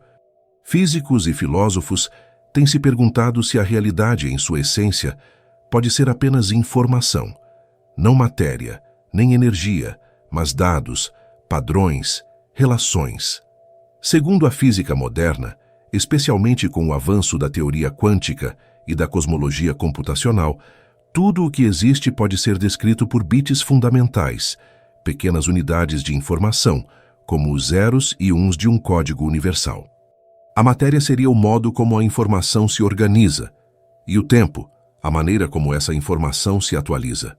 Físicos e filósofos têm se perguntado se a realidade, em sua essência, pode ser apenas informação, não matéria, nem energia, mas dados, padrões, relações. Segundo a física moderna, especialmente com o avanço da teoria quântica e da cosmologia computacional, tudo o que existe pode ser descrito por bits fundamentais, pequenas unidades de informação, como os zeros e uns de um código universal. A matéria seria o modo como a informação se organiza, e o tempo, a maneira como essa informação se atualiza.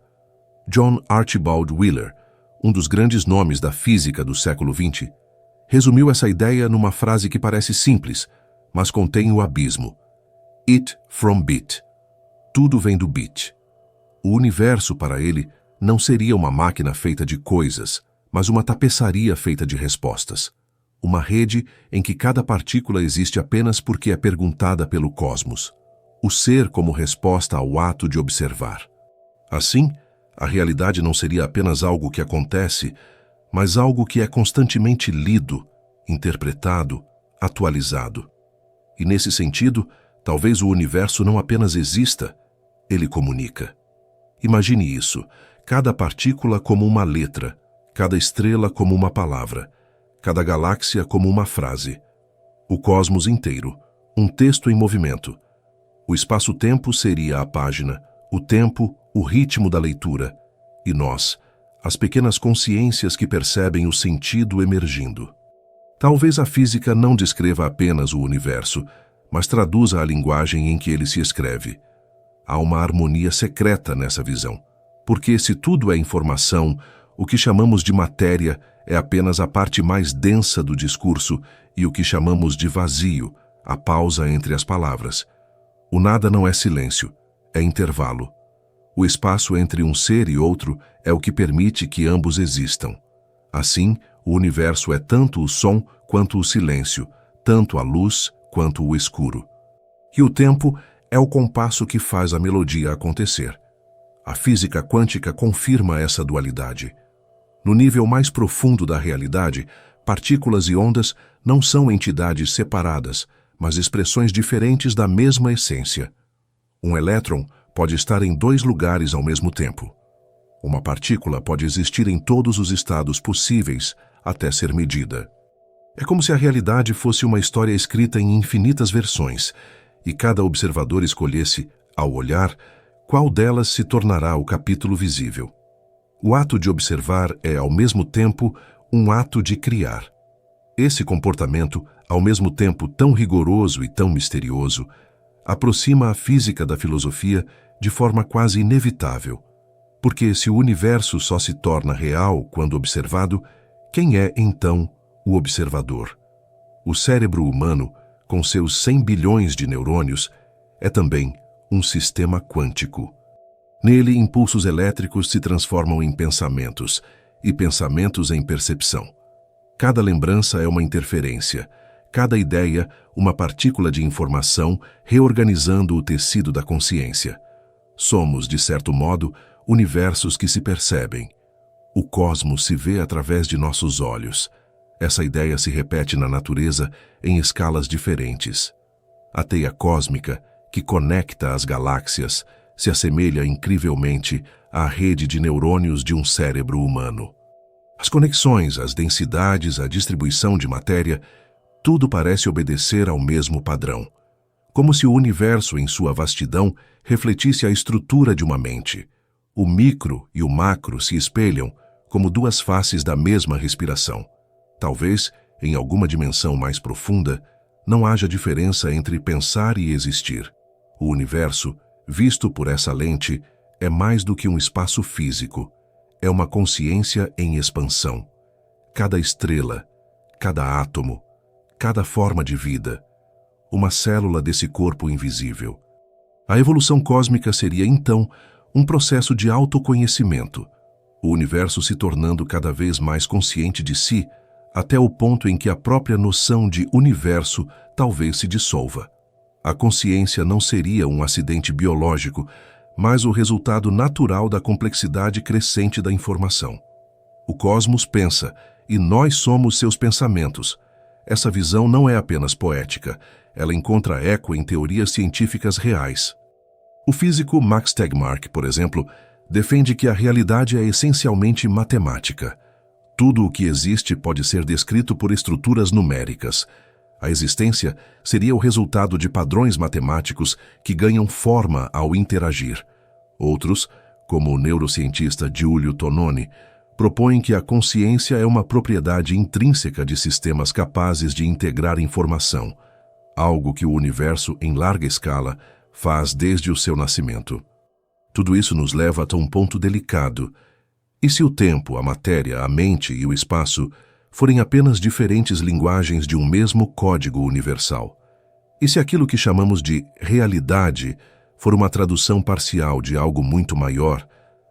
John Archibald Wheeler, um dos grandes nomes da física do século XX, resumiu essa ideia numa frase que parece simples, mas contém o abismo. It from bit. Tudo vem do bit. O universo, para ele, não seria uma máquina feita de coisas, mas uma tapeçaria feita de respostas. Uma rede em que cada partícula existe apenas porque é perguntada pelo cosmos. O ser como resposta ao ato de observar. Assim, a realidade não seria apenas algo que acontece, mas algo que é constantemente lido, interpretado, atualizado. E nesse sentido, talvez o universo não apenas exista, ele comunica. Imagine isso, cada partícula como uma letra, cada estrela como uma palavra, cada galáxia como uma frase. O cosmos inteiro, um texto em movimento. O espaço-tempo seria a página, o tempo, o ritmo da leitura, e nós, as pequenas consciências que percebem o sentido emergindo. Talvez a física não descreva apenas o universo, mas traduza a linguagem em que ele se escreve. Há uma harmonia secreta nessa visão, porque se tudo é informação, o que chamamos de matéria é apenas a parte mais densa do discurso e o que chamamos de vazio, a pausa entre as palavras. O nada não é silêncio, é intervalo. O espaço entre um ser e outro é o que permite que ambos existam. Assim, o universo é tanto o som quanto o silêncio, tanto a luz quanto o escuro. E o tempo é o compasso que faz a melodia acontecer. A física quântica confirma essa dualidade. No nível mais profundo da realidade, partículas e ondas não são entidades separadas, mas expressões diferentes da mesma essência. Um elétron pode estar em dois lugares ao mesmo tempo. Uma partícula pode existir em todos os estados possíveis até ser medida. É como se a realidade fosse uma história escrita em infinitas versões, e cada observador escolhesse, ao olhar, qual delas se tornará o capítulo visível. O ato de observar é, ao mesmo tempo, um ato de criar. Esse comportamento, ao mesmo tempo tão rigoroso e tão misterioso, aproxima a física da filosofia de forma quase inevitável, porque se o universo só se torna real quando observado, quem é, então, o observador? O cérebro humano, com seus 100 bilhões de neurônios, é também um sistema quântico. Nele, impulsos elétricos se transformam em pensamentos, e pensamentos em percepção. Cada lembrança é uma interferência, cada ideia, uma partícula de informação reorganizando o tecido da consciência. Somos, de certo modo, universos que se percebem. O cosmos se vê através de nossos olhos. Essa ideia se repete na natureza em escalas diferentes. A teia cósmica, que conecta as galáxias, se assemelha incrivelmente à rede de neurônios de um cérebro humano. As conexões, as densidades, a distribuição de matéria, tudo parece obedecer ao mesmo padrão. como se o universo em sua vastidão refletisse a estrutura de uma mente. O micro e o macro se espelham como duas faces da mesma respiração. Talvez, em alguma dimensão mais profunda, não haja diferença entre pensar e existir. O universo, visto por essa lente, é mais do que um espaço físico. É uma consciência em expansão. Cada estrela, cada átomo, cada forma de vida, uma célula desse corpo invisível. A evolução cósmica seria, então, um processo de autoconhecimento, o universo se tornando cada vez mais consciente de si, até o ponto em que a própria noção de universo talvez se dissolva. A consciência não seria um acidente biológico, mas o resultado natural da complexidade crescente da informação. O cosmos pensa, e nós somos seus pensamentos. Essa visão não é apenas poética, ela encontra eco em teorias científicas reais. O físico Max Tegmark, por exemplo, defende que a realidade é essencialmente matemática. Tudo o que existe pode ser descrito por estruturas numéricas. A existência seria o resultado de padrões matemáticos que ganham forma ao interagir. Outros, como o neurocientista Giulio Tononi, propõem que a consciência é uma propriedade intrínseca de sistemas capazes de integrar informação, algo que o universo, em larga escala, faz desde o seu nascimento. Tudo isso nos leva a um ponto delicado. E se o tempo, a matéria, a mente e o espaço forem apenas diferentes linguagens de um mesmo código universal? E se aquilo que chamamos de realidade for uma tradução parcial de algo muito maior,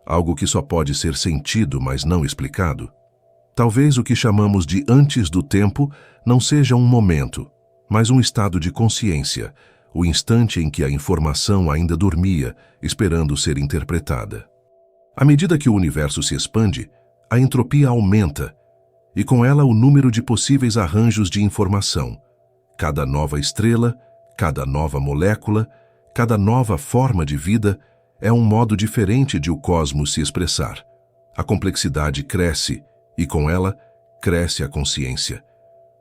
algo que só pode ser sentido, mas não explicado? Talvez o que chamamos de antes do tempo não seja um momento, mas um estado de consciência, o instante em que a informação ainda dormia, esperando ser interpretada. À medida que o universo se expande, a entropia aumenta, e com ela o número de possíveis arranjos de informação. Cada nova estrela, cada nova molécula, cada nova forma de vida é um modo diferente de o cosmos se expressar. A complexidade cresce, e com ela cresce a consciência.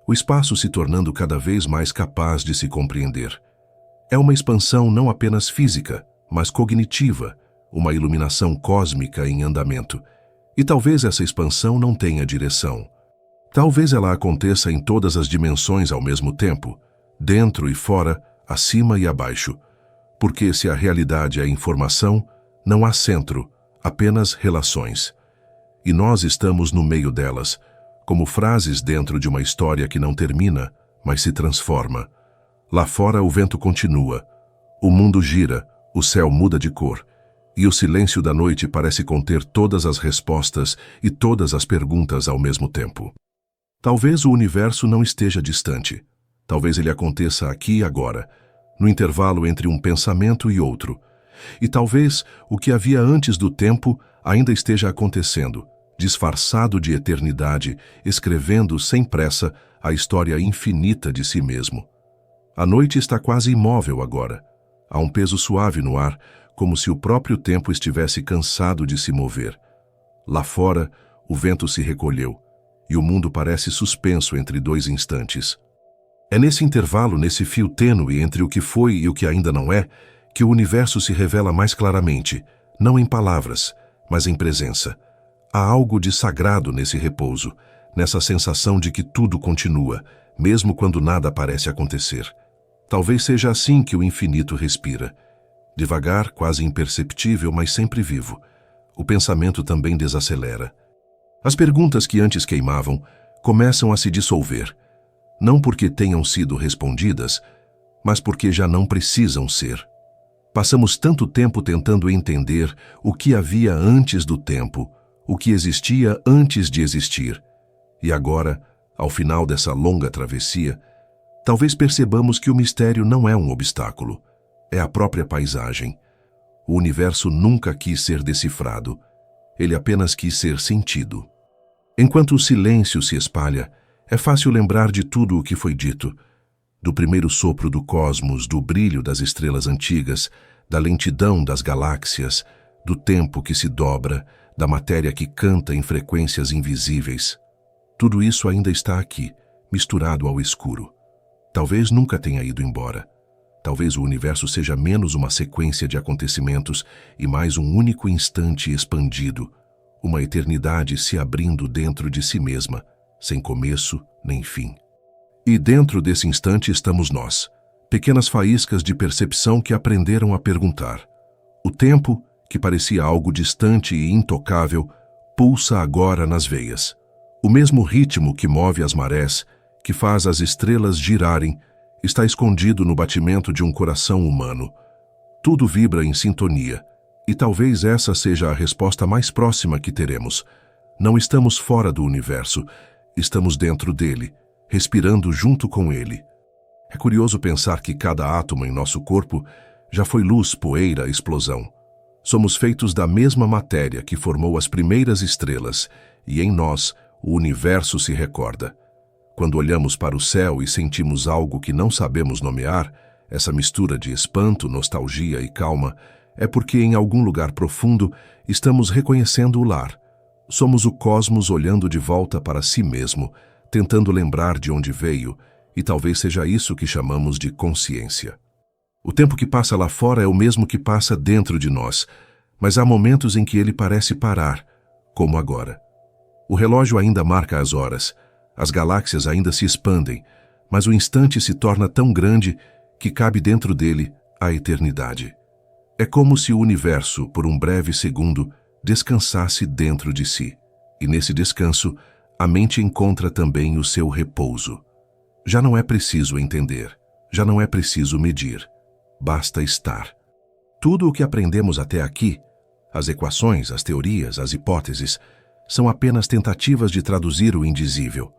O espaço se tornando cada vez mais capaz de se compreender. É uma expansão não apenas física, mas cognitiva, uma iluminação cósmica em andamento. E talvez essa expansão não tenha direção. Talvez ela aconteça em todas as dimensões ao mesmo tempo, dentro e fora, acima e abaixo. Porque se a realidade é informação, não há centro, apenas relações. E nós estamos no meio delas, como frases dentro de uma história que não termina, mas se transforma. Lá fora o vento continua, o mundo gira, o céu muda de cor, e o silêncio da noite parece conter todas as respostas e todas as perguntas ao mesmo tempo. Talvez o universo não esteja distante. Talvez ele aconteça aqui e agora, no intervalo entre um pensamento e outro. E talvez o que havia antes do tempo ainda esteja acontecendo, disfarçado de eternidade, escrevendo sem pressa a história infinita de si mesmo. A noite está quase imóvel agora. Há um peso suave no ar, como se o próprio tempo estivesse cansado de se mover. Lá fora, o vento se recolheu, e o mundo parece suspenso entre dois instantes. É nesse intervalo, nesse fio tênue entre o que foi e o que ainda não é, que o universo se revela mais claramente, não em palavras, mas em presença. Há algo de sagrado nesse repouso, nessa sensação de que tudo continua, mesmo quando nada parece acontecer. Talvez seja assim que o infinito respira. Devagar, quase imperceptível, mas sempre vivo. O pensamento também desacelera. As perguntas que antes queimavam começam a se dissolver, não porque tenham sido respondidas, mas porque já não precisam ser. Passamos tanto tempo tentando entender o que havia antes do tempo, o que existia antes de existir. E agora, ao final dessa longa travessia, talvez percebamos que o mistério não é um obstáculo, é a própria paisagem. O universo nunca quis ser decifrado, ele apenas quis ser sentido. Enquanto o silêncio se espalha, é fácil lembrar de tudo o que foi dito, do primeiro sopro do cosmos, do brilho das estrelas antigas, da lentidão das galáxias, do tempo que se dobra, da matéria que canta em frequências invisíveis. Tudo isso ainda está aqui, misturado ao escuro. Talvez nunca tenha ido embora. Talvez o universo seja menos uma sequência de acontecimentos e mais um único instante expandido, uma eternidade se abrindo dentro de si mesma, sem começo nem fim. E dentro desse instante estamos nós, pequenas faíscas de percepção que aprenderam a perguntar. O tempo, que parecia algo distante e intocável, pulsa agora nas veias. O mesmo ritmo que move as marés, que faz as estrelas girarem, está escondido no batimento de um coração humano. Tudo vibra em sintonia, e talvez essa seja a resposta mais próxima que teremos. Não estamos fora do universo, estamos dentro dele, respirando junto com ele. É curioso pensar que cada átomo em nosso corpo já foi luz, poeira, explosão. Somos feitos da mesma matéria que formou as primeiras estrelas, e em nós o universo se recorda. Quando olhamos para o céu e sentimos algo que não sabemos nomear, essa mistura de espanto, nostalgia e calma, é porque em algum lugar profundo estamos reconhecendo o lar. Somos o cosmos olhando de volta para si mesmo, tentando lembrar de onde veio, e talvez seja isso que chamamos de consciência. O tempo que passa lá fora é o mesmo que passa dentro de nós, mas há momentos em que ele parece parar, como agora. O relógio ainda marca as horas, as galáxias ainda se expandem, mas o instante se torna tão grande que cabe dentro dele a eternidade. É como se o universo, por um breve segundo, descansasse dentro de si. E nesse descanso, a mente encontra também o seu repouso. Já não é preciso entender, já não é preciso medir. Basta estar. Tudo o que aprendemos até aqui, as equações, as teorias, as hipóteses, são apenas tentativas de traduzir o indizível.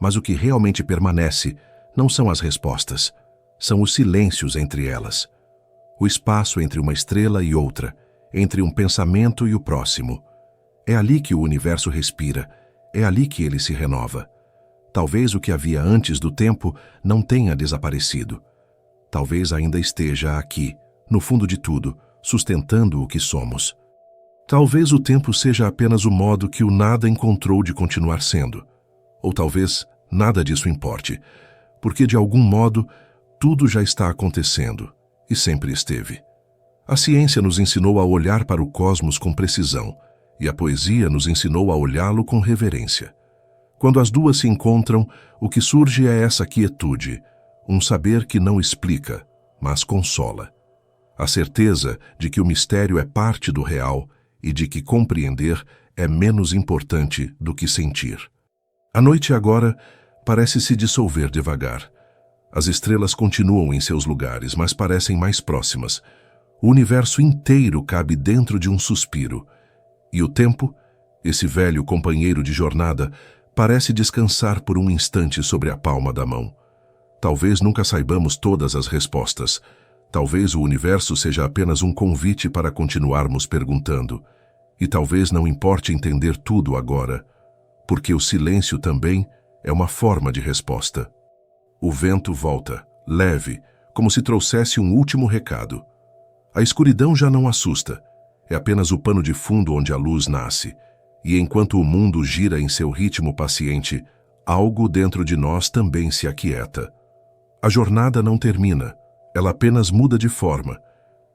Mas o que realmente permanece não são as respostas, são os silêncios entre elas. O espaço entre uma estrela e outra, entre um pensamento e o próximo. É ali que o universo respira, é ali que ele se renova. Talvez o que havia antes do tempo não tenha desaparecido. Talvez ainda esteja aqui, no fundo de tudo, sustentando o que somos. Talvez o tempo seja apenas o modo que o nada encontrou de continuar sendo. Ou talvez nada disso importe, porque de algum modo tudo já está acontecendo e sempre esteve. A ciência nos ensinou a olhar para o cosmos com precisão e a poesia nos ensinou a olhá-lo com reverência. Quando as duas se encontram, o que surge é essa quietude, um saber que não explica, mas consola. A certeza de que o mistério é parte do real e de que compreender é menos importante do que sentir. A noite agora parece se dissolver devagar. As estrelas continuam em seus lugares, mas parecem mais próximas. O universo inteiro cabe dentro de um suspiro. E o tempo, esse velho companheiro de jornada, parece descansar por um instante sobre a palma da mão. Talvez nunca saibamos todas as respostas. Talvez o universo seja apenas um convite para continuarmos perguntando. E talvez não importe entender tudo agora, porque o silêncio também é uma forma de resposta. O vento volta, leve, como se trouxesse um último recado. A escuridão já não assusta, é apenas o pano de fundo onde a luz nasce, e enquanto o mundo gira em seu ritmo paciente, algo dentro de nós também se aquieta. A jornada não termina, ela apenas muda de forma.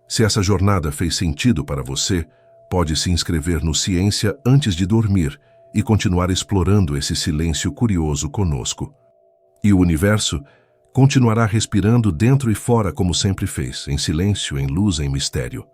Se essa jornada fez sentido para você, pode se inscrever no Ciência antes de dormir e continuar explorando esse silêncio curioso conosco. E o universo continuará respirando dentro e fora como sempre fez, em silêncio, em luz, em mistério.